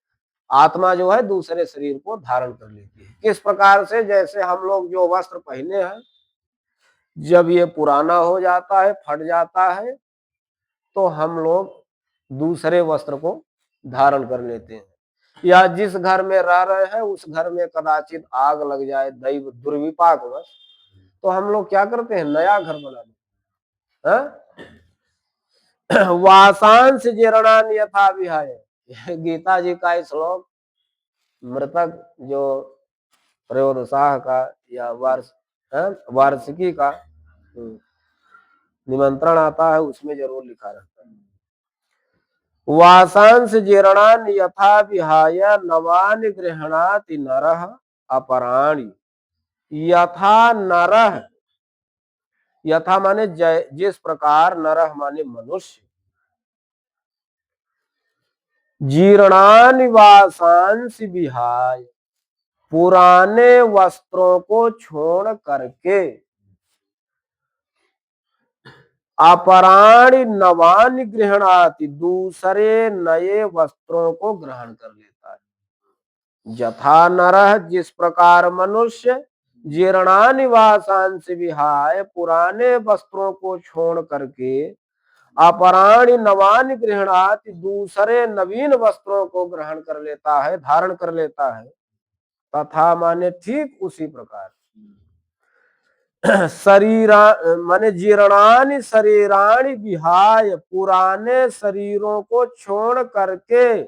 आत्मा जो है दूसरे शरीर को धारण कर लेती है। किस प्रकार से? जैसे हम लोग जो वस्त्र पहने हैं, जब ये पुराना हो जाता है, फट जाता है, तो हम लोग दूसरे वस्त्र को धारण कर लेते हैं। या जिस घर में रह रहे हैं उस घर में कदाचित आग लग जाए, दैव दुर्विपाकवश, तो हम लोग क्या करते हैं? नया घर बना लेते हैं। वासांश जीर्णान यथा विहाय, गीता जी का श्लोक, मृतक जो प्रयोदशाह का या वार्षिकी का निमंत्रण आता है उसमें जरूर लिखा रहता है। वासांश जीर्णान यथा विहाय नवानि गृह्णाति नरः अपराणि। यथा नरः, यथा माने जिस प्रकार, नरः माने मनुष्य, जीर्णानि वासांस विहाय, पुराने वस्त्रों को छोड़ करके, अपराणि नवानि गृह्णाति, दूसरे नए वस्त्रों को ग्रहण कर लेता है। यथा नरः, जिस प्रकार मनुष्य, जीर्णानि वासांस विहाय, पुराने वस्त्रों को छोड़ करके, अपराणि नवानि गृह्णाति, दूसरे नवीन वस्त्रों को ग्रहण कर लेता है, धारण कर लेता है। तथा माने ठीक उसी प्रकार शरीरा माने जीर्णानि शरीराणि विहाय, पुराने शरीरों को छोड़ करके,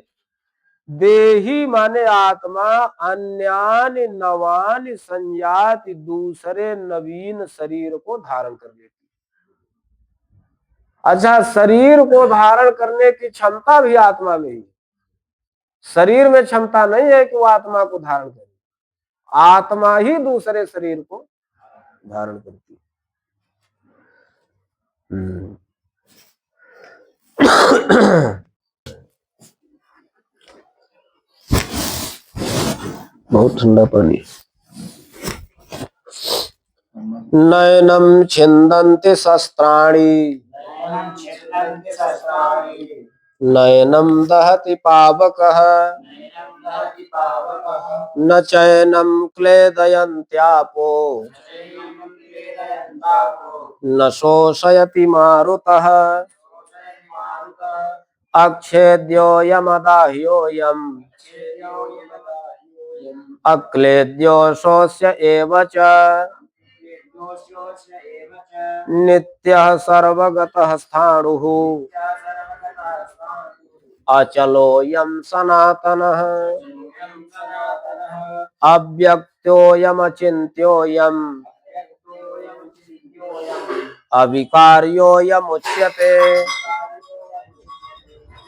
देही माने आत्मा, अन्यानि नवानि संयाति, दूसरे नवीन शरीर को धारण कर लेती। अच्छा, शरीर को धारण करने की क्षमता भी आत्मा में ही, शरीर में क्षमता नहीं है कि वो आत्मा को धारण करे, आत्मा ही दूसरे शरीर को धारण करती है। बहुत ठंडा पानी। नयनम छिन्दन्ति शस्त्राणि नयनम दहति पावकः न चैनम क्लेदयन्त्यापो न शोषयति मारुतः अक्षेद्योऽयमदाह्योऽयम् अक्लेद्यो शोष्य एव च नित्यः सर्वगतः स्थाणुः अचलोऽयं सनातनः अव्यक्तोऽयमचिन्त्योऽयम् अविकार्योऽयमुच्यते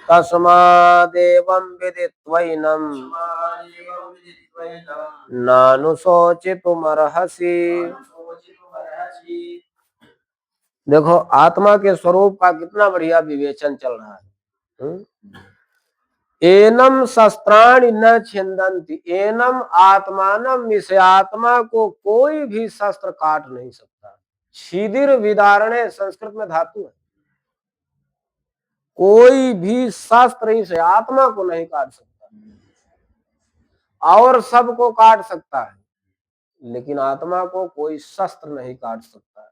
तस्मादेवं विदित्वैनं नानुशोचितुमर्हसि। देखो आत्मा के स्वरूप का कितना बढ़िया विवेचन चल रहा है। एनम शस्त्राणि न छिन्दन्ति, एनम आत्मानम, इस आत्मा को कोई भी शस्त्र काट नहीं सकता। छिदिर विदारणे संस्कृत में धातु है, कोई भी शस्त्र इस आत्मा को नहीं काट सकता। और सबको काट सकता है, लेकिन आत्मा को कोई शस्त्र नहीं काट सकता।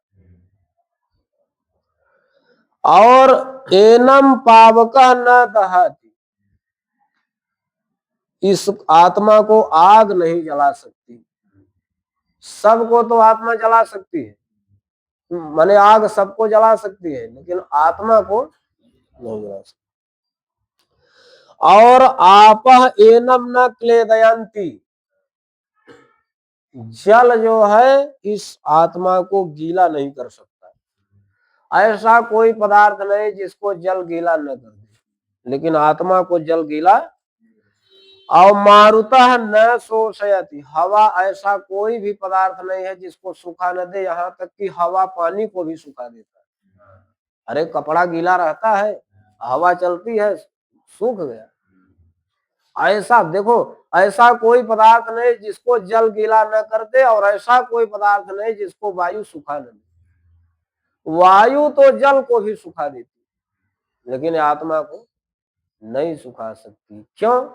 और एनम पावकः न दहति, इस आत्मा को आग नहीं जला सकती। सबको तो आत्मा जला सकती है, माने आग सबको जला सकती है, लेकिन आत्मा को नहीं जला सकती। और आपः एनम न क्लेदयन्ति, जल जो है इस आत्मा को गीला नहीं कर सकता। ऐसा कोई पदार्थ नहीं जिसको जल गीला न कर दे, लेकिन आत्मा को जल गीला। और मारुतः न शोषयति, हवा, ऐसा कोई भी पदार्थ नहीं है जिसको सूखा न दे, यहाँ तक कि हवा पानी को भी सूखा देता है। अरे कपड़ा गीला रहता है, हवा चलती है, सूख गया। ऐसा देखो, ऐसा कोई पदार्थ नहीं जिसको जल गीला न कर दे, और ऐसा कोई पदार्थ नहीं जिसको वायु सुखा न दे। वायु तो जल को भी सुखा देती, लेकिन आत्मा को नहीं सुखा सकती। क्यों?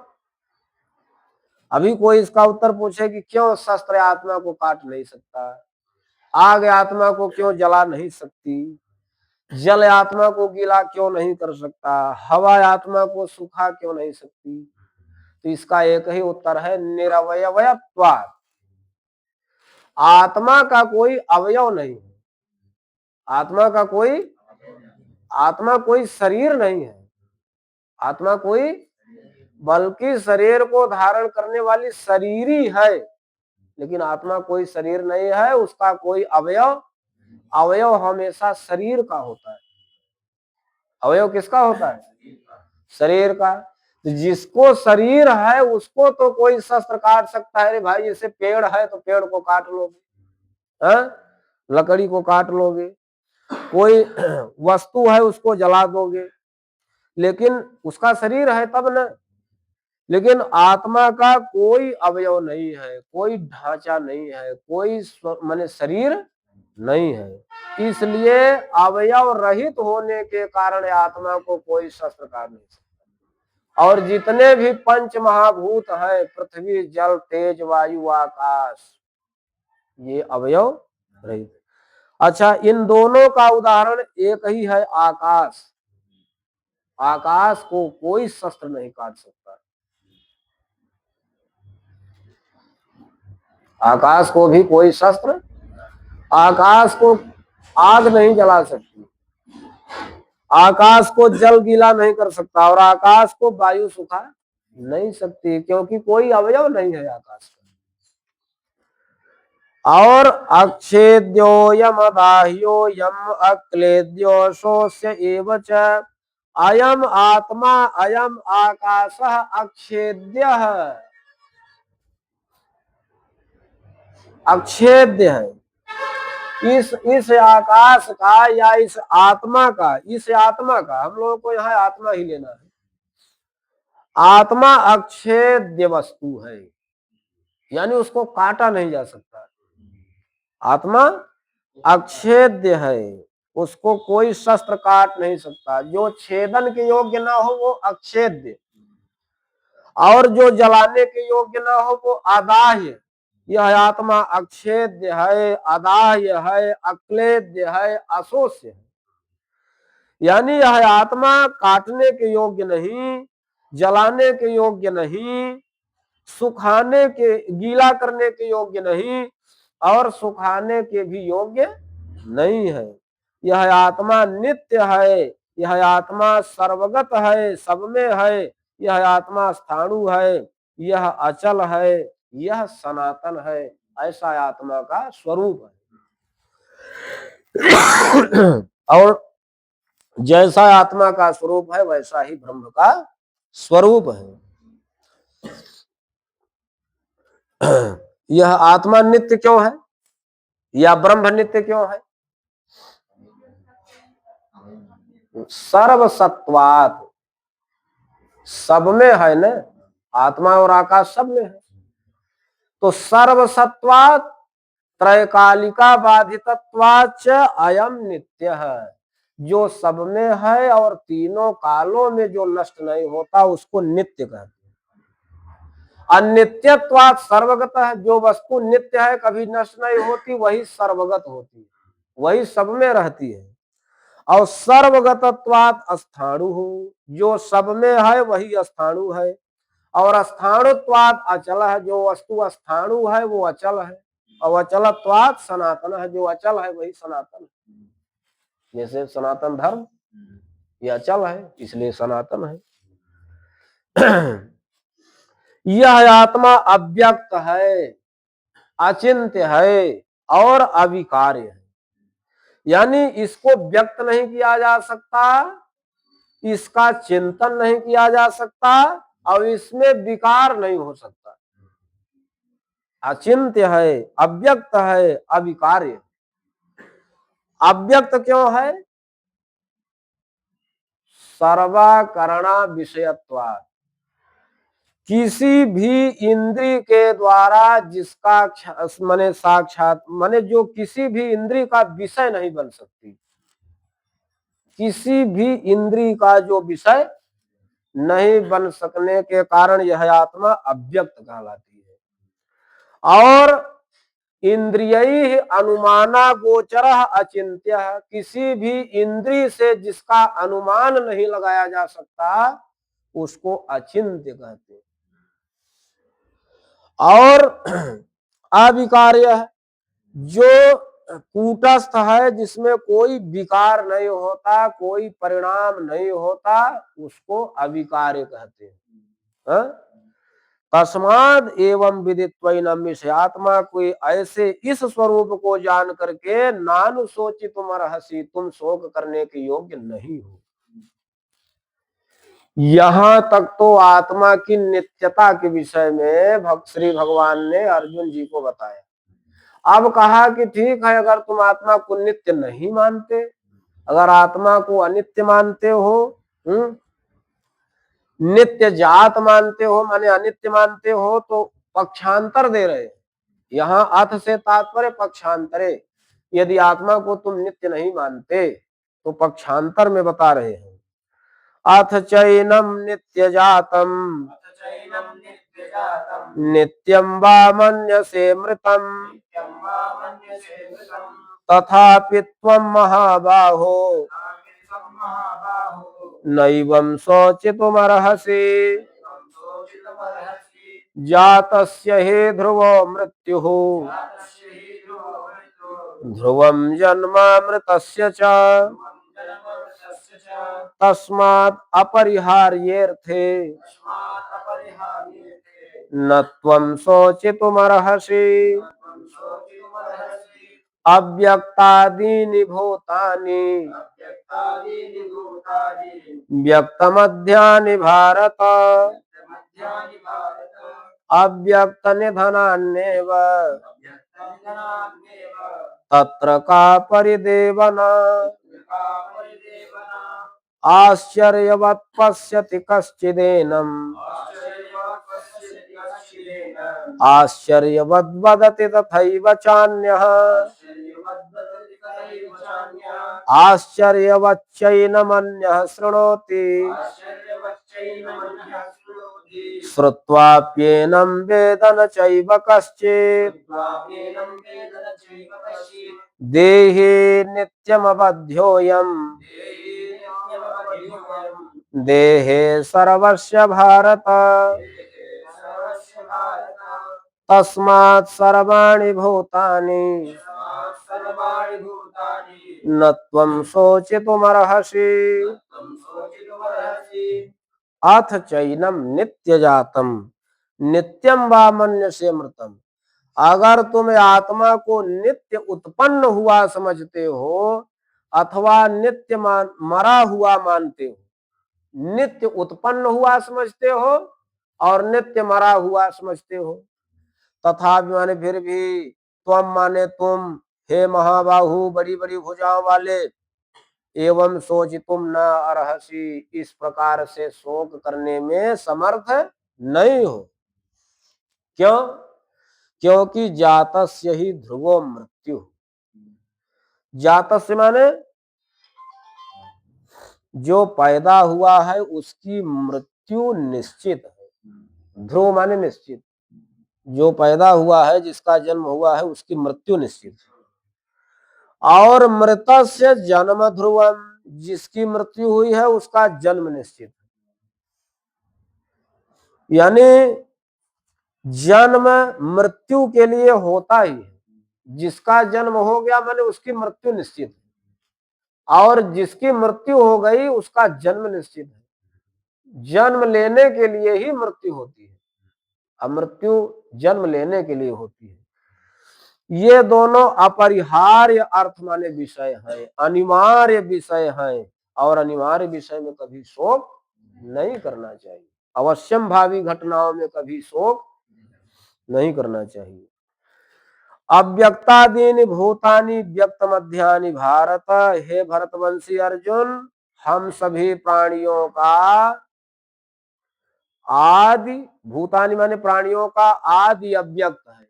अभी कोई इसका उत्तर पूछे कि क्यों शस्त्र आत्मा को काट नहीं सकता, आग आत्मा को क्यों जला नहीं सकती, जल आत्मा को गीला क्यों नहीं कर सकता, हवा आत्मा को सूखा क्यों नहीं सकती, तो इसका एक ही उत्तर है, निरवयवत्वात्। आत्मा का कोई अवयव नहीं है, आत्मा का कोई, आत्मा कोई शरीर नहीं है, आत्मा कोई, बल्कि शरीर को धारण करने वाली शरीरी है, लेकिन आत्मा कोई शरीर नहीं है, उसका कोई अवयव, अवयव हमेशा शरीर का होता है। अवयव किसका होता है? शरीर का। जिसको शरीर है उसको तो कोई शस्त्र काट सकता है। भाई जैसे पेड़ है तो पेड़ को काट लोगे, लकड़ी को काट लोगे, कोई वस्तु है उसको जला दोगे, लेकिन उसका शरीर है तब न। लेकिन आत्मा का कोई अवयव नहीं है, कोई ढांचा नहीं है, कोई माने शरीर नहीं है, इसलिए अवयव रहित होने के कारण आत्मा को कोई शस्त्र काट नहीं सकता। और जितने भी पंच महाभूत है, पृथ्वी, जल, तेज, वायु, आकाश, ये अवयव रहित। अच्छा, इन दोनों का उदाहरण एक ही है, आकाश। आकाश को कोई शस्त्र नहीं काट सकता, आकाश को भी कोई शस्त्र, आकाश को आग नहीं जला सकती, आकाश को जल गीला नहीं कर सकता, और आकाश को वायु सुखा नहीं सकती, क्योंकि कोई अवयव नहीं है आकाश का। और अक्षेद्योयम अदाह्योयम अक्लेद्योशोस्य एव च अयम आत्मा अयम आकाशः अक्षेद्यः, अक्षेद्य है। इस आकाश का या इस आत्मा का हम लोगों को यहाँ आत्मा ही लेना है। आत्मा अक्षेद्य वस्तु है, यानी उसको काटा नहीं जा सकता। आत्मा अक्षेद्य है, उसको कोई शस्त्र काट नहीं सकता। जो छेदन के योग्य ना हो वो अक्षेद्य, और जो जलाने के योग्य ना हो वो अदाह्य। यह आत्मा अक्षेद्य है, अदाह्य है, अक्लेद्य है, अशोष्य है। यानी यह आत्मा काटने के योग्य नहीं, जलाने के योग्य नहीं, सुखाने के, गीला करने के योग्य नहीं, और सुखाने के भी योग्य नहीं है। यह आत्मा नित्य है, यह आत्मा सर्वगत है, सब में है। यह आत्मा स्थाणु है, यह अचल है, यह सनातन है। ऐसा आत्मा का स्वरूप है। और जैसा आत्मा का स्वरूप है वैसा ही ब्रह्म का स्वरूप है। यह आत्मा नित्य क्यों है या ब्रह्म नित्य क्यों है? सर्वसत्वात्, सब में है न, आत्मा और आकाश सब में है। तो सर्वसत्वात् त्रैकालिका बाधितत्वाच्च अयम नित्य है। जो सब में है और तीनों कालों में जो नष्ट नहीं होता उसको नित्य कहते हैं। अनित्यत्वात् सर्वगत है, जो वस्तु नित्य है कभी नष्ट नहीं होती वही सर्वगत होती है, वही सब में रहती है। और सर्वगतत्वात् अस्थाणु हो, जो सब में है वही अस्थाणु है। और अस्थाणुत्वात् अचल है, जो वस्तु अस्थाणु है वो अचल है। और अचलत्वात् सनातन है, जो अचल है वही सनातन है। जैसे सनातन धर्म ये अचल है इसलिए सनातन है। यह आत्मा अव्यक्त है, अचिंत्य है और अविकार्य है। यानी इसको व्यक्त नहीं किया जा सकता, इसका चिंतन नहीं किया जा सकता, और इसमें विकार नहीं हो सकता। अचिंत्य है, अव्यक्त है, अविकार्य। अव्यक्त क्यों है? सर्वाकरणा विषयत्वात्, किसी भी इंद्री के द्वारा जिसका माने साक्षात माने जो किसी भी इंद्री का विषय नहीं बन सकती, किसी भी इंद्री का जो विषय नहीं बन सकने के कारण यह आत्मा अव्यक्त कहलाती है। और इंद्रिय अनुमाना गोचर अचिंत्य, किसी भी इंद्री से जिसका अनुमान नहीं लगाया जा सकता उसको अचिंत्य कहते हैं। और अविकार्य है, जो कूटस्थ है, जिसमें कोई विकार नहीं होता, कोई परिणाम नहीं होता, उसको अविकार्य कहते हैं। तस्माद एवं विदित्वैनम विषयात्मा, कोई ऐसे इस स्वरूप को जान करके नानु सोचि तुम अर्हसि, तुम शोक करने के योग्य नहीं हो। यहां तक तो आत्मा की नित्यता के विषय में श्री भगवान ने अर्जुन जी को बताया। अब कहा कि ठीक है, अगर तुम आत्मा को नित्य नहीं मानते, अगर आत्मा को अनित्य मानते हो, नित्य जात मानते हो माने अनित्य मानते हो, तो पक्षांतर दे रहे। यहाँ अर्थ से तात्पर्य पक्षांतरे, यदि आत्मा को तुम नित्य नहीं मानते तो पक्षांतर में बता रहे हैं। अथ चैनम नित्य जातम नित्यं वा मन्यसे मृतम् तथापि त्वं महाबाहो नैवं शोचितुमर्हसि। जातस्य हि ध्रुवो मृत्युः ध्रुवं जन्म मृतस्य च तस्मात् अपरिहार्येऽर्थे न त्वं शोचितुमर्हसि। अव्यक्तादीनि भूतानि व्यक्तमध्यानि भारत अव्यक्त निधनान्येव तत्र का परिदेवना आश्चर्यवत् पश्यति कश्चिदेनम् आश्चर्यवद् वदति तथैव चान्यः आश्चर्यवच्चैनमन्यः शृणोति श्रुत्वाप्येनं वेद न चैव कश्चित् देहे नित्यमबध्योऽयम् देहे सर्वस्य भारत तस्मात् सर्वाणि भूतानि न त्वं शोचितुमर्हसि अथ चैनम नित्यजातम नित्यम वा मन्यसे मृतम। अगर तुम आत्मा को नित्य उत्पन्न हुआ समझते हो अथवा नित्य मरा हुआ मानते हो, नित्य उत्पन्न हुआ समझते हो और नित्य मरा हुआ समझते हो, तथा माने फिर भी त्वम माने तुम, हे महाबाहु बड़ी बड़ी भुजाओं वाले, एवं सोच तुम न अर्हसि इस प्रकार से शोक करने में समर्थ नहीं हो। क्यों? क्योंकि जातस्य ही ध्रुवो मृत्यु। जातस्य माने जो पैदा हुआ है उसकी मृत्यु निश्चित है। ध्रुव माने निश्चित, जो पैदा हुआ है जिसका जन्म हुआ है उसकी मृत्यु निश्चित है। और मृतस्य जन्म ध्रुवम, जिसकी मृत्यु हुई है उसका जन्म निश्चित है। यानी जन्म मृत्यु के लिए होता ही है, जिसका जन्म हो गया माने उसकी मृत्यु निश्चित है, और जिसकी मृत्यु हो गई उसका जन्म निश्चित है। जन्म लेने के लिए ही मृत्यु होती है, अमृत्यु जन्म लेने के लिए होती है। ये दोनों अपरिहार्य अर्थ माने विषय हैं, अनिवार्य विषय हैं, और अनिवार्य विषय में कभी शोक नहीं करना चाहिए। अवश्यम भावी घटनाओं में कभी शोक नहीं करना चाहिए। अव्यक्तादीनि भूतानि व्यक्त मध्यानि भारत। हे भरतवंशी अर्जुन, हम सभी प्राणियों का आदि, भूतानि माने प्राणियों का आदि अव्यक्त है।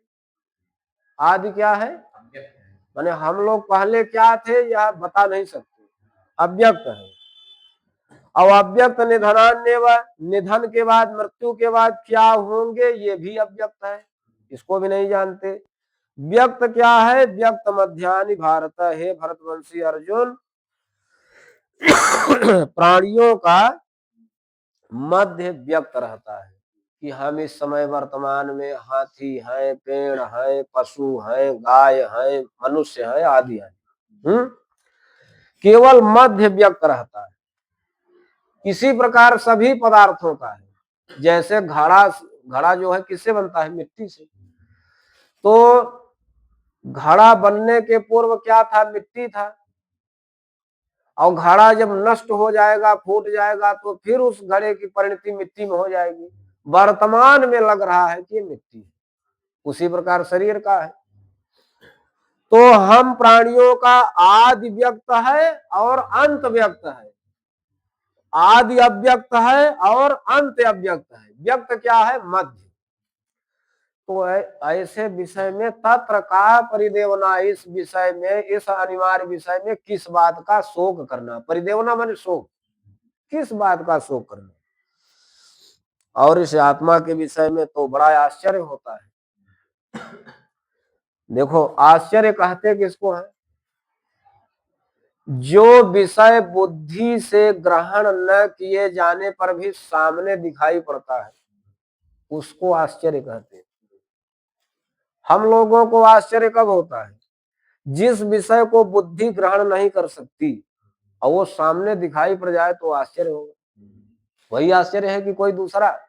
आदि क्या है? माने हम लोग पहले क्या थे यह बता नहीं सकते, अव्यक्त है। और अव्यक्त निधनान्येव, निधन के बाद मृत्यु के बाद क्या होंगे ये भी अव्यक्त है, इसको भी नहीं जानते। व्यक्त क्या है? व्यक्त मध्यानि भारत। हे भरतवंशी अर्जुन, प्राणियों का मध्य व्यक्त रहता है कि हम इस समय वर्तमान में हाथी है, पेड़ है, पशु है, गाय है, मनुष्य है आदि है। केवल मध्य व्यक्त रहता है। इसी प्रकार सभी पदार्थों का है। जैसे घड़ा, घड़ा जो है किससे बनता है? मिट्टी से। तो घड़ा बनने के पूर्व क्या था? मिट्टी था। और घड़ा जब नष्ट हो जाएगा, फूट जाएगा, तो फिर उस घड़े की परिणति मिट्टी में हो जाएगी। वर्तमान में लग रहा है कि ये मिट्टी है। उसी प्रकार शरीर का है। तो हम प्राणियों का आदि व्यक्त है और अंत व्यक्त है। आदि अव्यक्त है और अंत अव्यक्त है। व्यक्त क्या है? मध्य। तो ऐसे विषय में तत्र का परिदेवना, इस विषय में, इस अनिवार्य विषय में किस बात का शोक करना? परिदेवना माने शोक, किस बात का शोक करना? और इस आत्मा के विषय में तो बड़ा आश्चर्य होता है। देखो, आश्चर्य कहते किसको है? जो विषय बुद्धि से ग्रहण न किए जाने पर भी सामने दिखाई पड़ता है उसको आश्चर्य कहते हैं। हम लोगों को आश्चर्य कब होता है? जिस विषय को बुद्धि ग्रहण नहीं कर सकती और वो सामने दिखाई पड़ जाए तो आश्चर्य होगा। वही आश्चर्य है कि कोई दूसरा।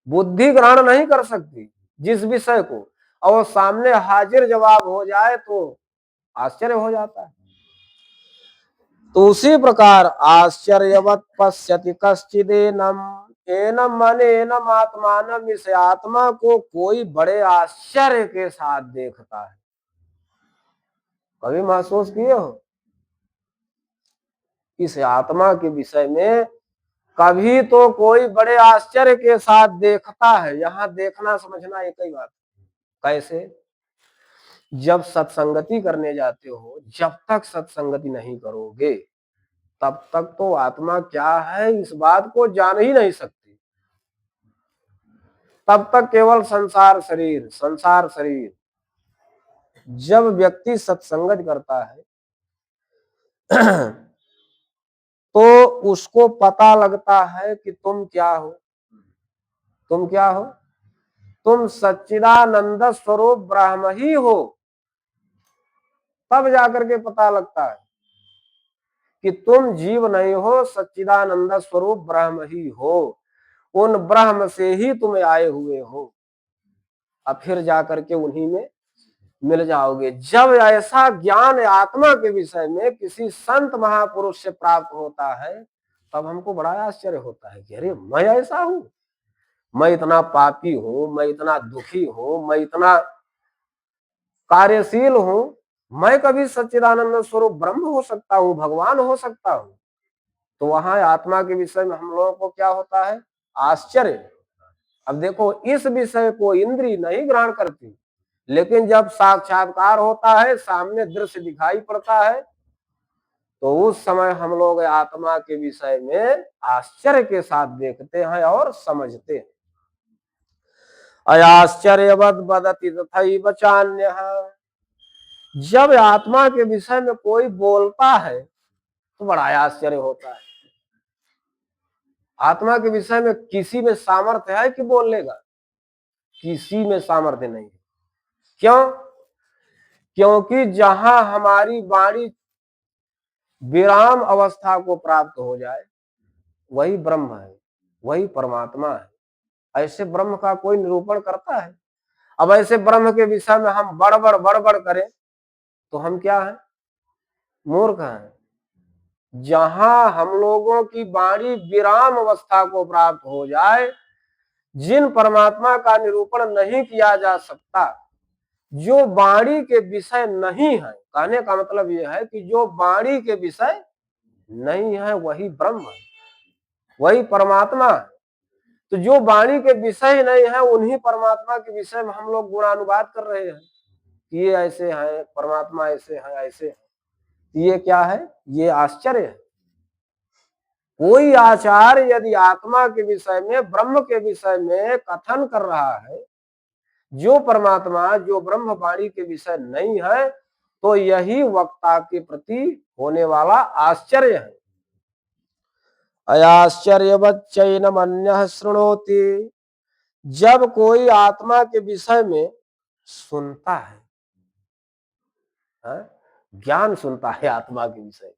बुद्धि ग्रहण नहीं कर सकती जिस विषय को, और वो सामने हाजिर जवाब हो जाए तो आश्चर्य हो जाता है। तो उसी प्रकार आश्चर्यवत पश्यति कश्चिदेनम एनम अनेनम आत्मानम, इस आत्मा को कोई बड़े आश्चर्य के साथ देखता है। कभी महसूस किए हो इस आत्मा के विषय में? कभी तो कोई बड़े आश्चर्य के साथ देखता है। यहां देखना समझना एक ही बात। कैसे? जब सत्संगति करने जाते हो, जब तक सत्संगति नहीं करोगे तब तक तो आत्मा क्या है इस बात को जान ही नहीं सकती। तब तक केवल संसार शरीर, संसार शरीर। जब व्यक्ति सत्संगत करता है तो उसको पता लगता है कि तुम क्या हो। तुम क्या हो? तुम सच्चिदानंद स्वरूप ब्रह्म ही हो। तब जाकर के पता लगता है कि तुम जीव नहीं हो, सच्चिदानंद स्वरूप ब्रह्म ही हो। उन ब्रह्म से ही तुम आए हुए हो। अब फिर जाकर के उन्हीं में मिल जाओगे। जब ऐसा ज्ञान आत्मा के विषय में किसी संत महापुरुष से प्राप्त होता है तब हमको बड़ा आश्चर्य होता है कि अरे मैं ऐसा हूं, मैं इतना पापी हूं, मैं इतना दुखी हूं, मैं इतना कार्यशील हूं, मैं कभी सच्चिदानंद स्वरूप ब्रह्म हो सकता हूं, भगवान हो सकता हूं। तो वहां आत्मा के विषय में हम लोगों को क्या होता है? आश्चर्य। अब देखो, इस विषय को इंद्री नहीं ग्रहण करती, लेकिन जब साक्षात्कार होता है, सामने दृश्य दिखाई पड़ता है, तो उस समय हम लोग आत्मा के विषय में आश्चर्य के साथ देखते हैं और समझते हैं। अयाश्चर्यवद वदति तथैव चान्यः। जब आत्मा के विषय में कोई बोलता है तो बड़ा आश्चर्य होता है। आत्मा के विषय में किसी में सामर्थ्य है कि बोलने का? किसी में सामर्थ्य नहीं है। क्यों? क्योंकि जहां हमारी वाणी विराम अवस्था को प्राप्त हो जाए वही ब्रह्म है, वही परमात्मा है। ऐसे ब्रह्म का कोई निरूपण करता है? अब ऐसे ब्रह्म के विषय में हम बड़बड़ करें तो हम क्या है? मूर्ख हैं। जहां हम लोगों की वाणी विराम अवस्था को प्राप्त हो जाए, जिन परमात्मा का निरूपण नहीं किया जा सकता, जो वाणी के विषय नहीं है, कहने का मतलब यह है कि जो वाणी के विषय नहीं है वही ब्रह्म है, वही परमात्मा है। तो जो वाणी के विषय नहीं है उन्हीं परमात्मा के विषय में हम लोग गुणानुवाद कर रहे हैं कि ये ऐसे हैं, परमात्मा ऐसे हैं, ऐसे हैं। ये क्या है? ये आश्चर्य है। कोई आचार्य यदि आत्मा के विषय में, ब्रह्म के विषय में कथन कर रहा है जो परमात्मा, जो ब्रह्म वाणी के विषय नहीं है, तो यही वक्ता के प्रति होने वाला आश्चर्य है। अयाश्चर्यवच्चैनम अन्यः शृणोति। जब कोई आत्मा के विषय में सुनता है, ज्ञान सुनता है आत्मा के विषय,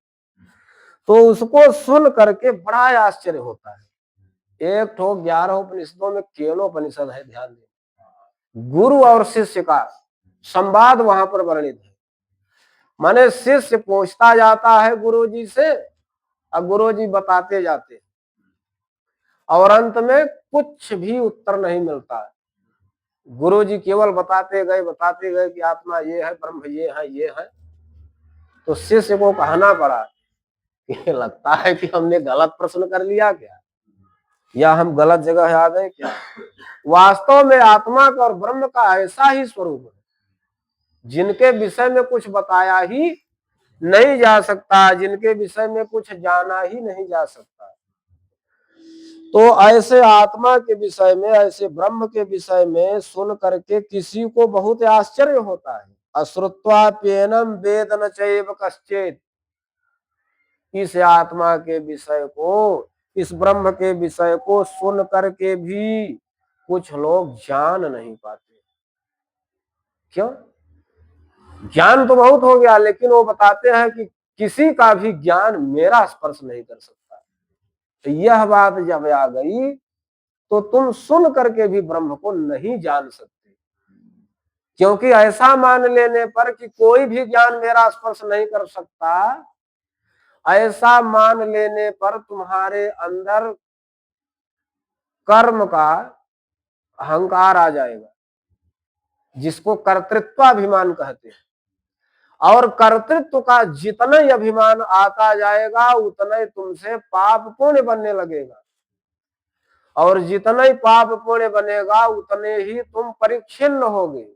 तो उसको सुन करके बड़ा आश्चर्य होता है। एक ठो 11 उपनिषदों में केनोपनिषद है, ध्यान दें। गुरु और शिष्य का संवाद वहां पर वर्णित है। माने शिष्य पूछता जाता है गुरुजी से और गुरुजी बताते जाते हैं और अंत में कुछ भी उत्तर नहीं मिलता है। गुरुजी केवल बताते गए कि आत्मा ये है, ब्रह्म ये है, ये है। तो शिष्य को कहना पड़ा कि लगता है कि हमने गलत प्रश्न कर लिया क्या, या हम गलत जगह आ गए क्या। वास्तव में आत्मा का और ब्रह्म का ऐसा ही स्वरूप है जिनके विषय में कुछ बताया ही नहीं जा सकता, जिनके विषय में कुछ जाना ही नहीं जा सकता। तो ऐसे आत्मा के विषय में, ऐसे ब्रह्म के विषय में सुन करके किसी को बहुत आश्चर्य होता है। अश्रुत्वाप्येनम वेद न चैव कश्चित्। इस आत्मा के विषय को, इस ब्रह्म के विषय को सुन करके भी कुछ लोग जान नहीं पाते। क्यों? ज्ञान तो बहुत हो गया, लेकिन वो बताते हैं कि किसी का भी ज्ञान मेरा स्पर्श नहीं कर सकता। तो यह बात जब आ गई तो तुम सुन करके भी ब्रह्म को नहीं जान सकते। क्योंकि ऐसा मान लेने पर कि कोई भी ज्ञान मेरा स्पर्श नहीं कर सकता, ऐसा मान लेने पर तुम्हारे अंदर कर्म का अहंकार आ जाएगा, जिसको कर्तृत्वाभिमान कहते हैं। और कर्तृत्व का जितना ही अभिमान आता जाएगा उतना ही तुमसे पाप पुण्य बनने लगेगा, और जितना ही पाप पुण्य बनेगा उतने ही तुम परिच्छिन्न होगे।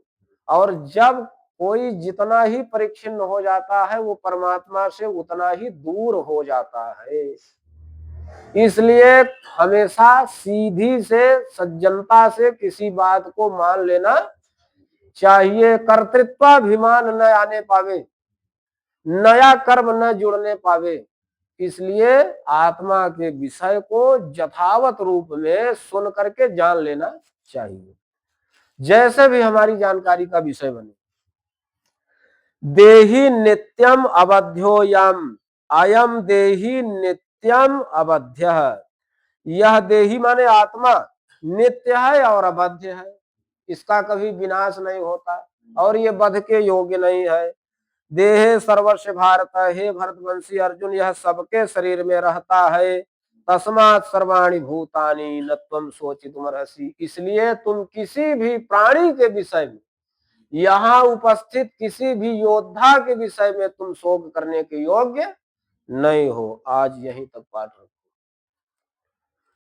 और जब कोई जितना ही परिच्छिन्न हो जाता है वो परमात्मा से उतना ही दूर हो जाता है। इसलिए हमेशा सीधी से सज्जनता से किसी बात को मान लेना चाहिए, कर्तृत्वाभिमान न आने पावे, नया कर्म न जुड़ने पावे। इसलिए आत्मा के विषय को यथावत रूप में सुन करके जान लेना चाहिए, जैसे भी हमारी जानकारी का विषय बने। देहि नित्यम अवध्योयम, अयम देहि नित्यम अवध्यः। यह देहि माने आत्मा नित्य है और अवध्य है, इसका कभी विनाश नहीं होता और ये बध के योग्य नहीं है। देहे सर्वस्व भारत, हे भरतवंशी अर्जुन, यह सबके शरीर में रहता है। तस्मात् सर्वाणि भूतानि न त्वं शोचितुमर्हसि। इसलिए तुम किसी भी प्राणी के विषय में, यहाँ उपस्थित किसी भी योद्धा के विषय में तुम शोक करने के योग्य नहीं हो। आज यहीं तक पाठ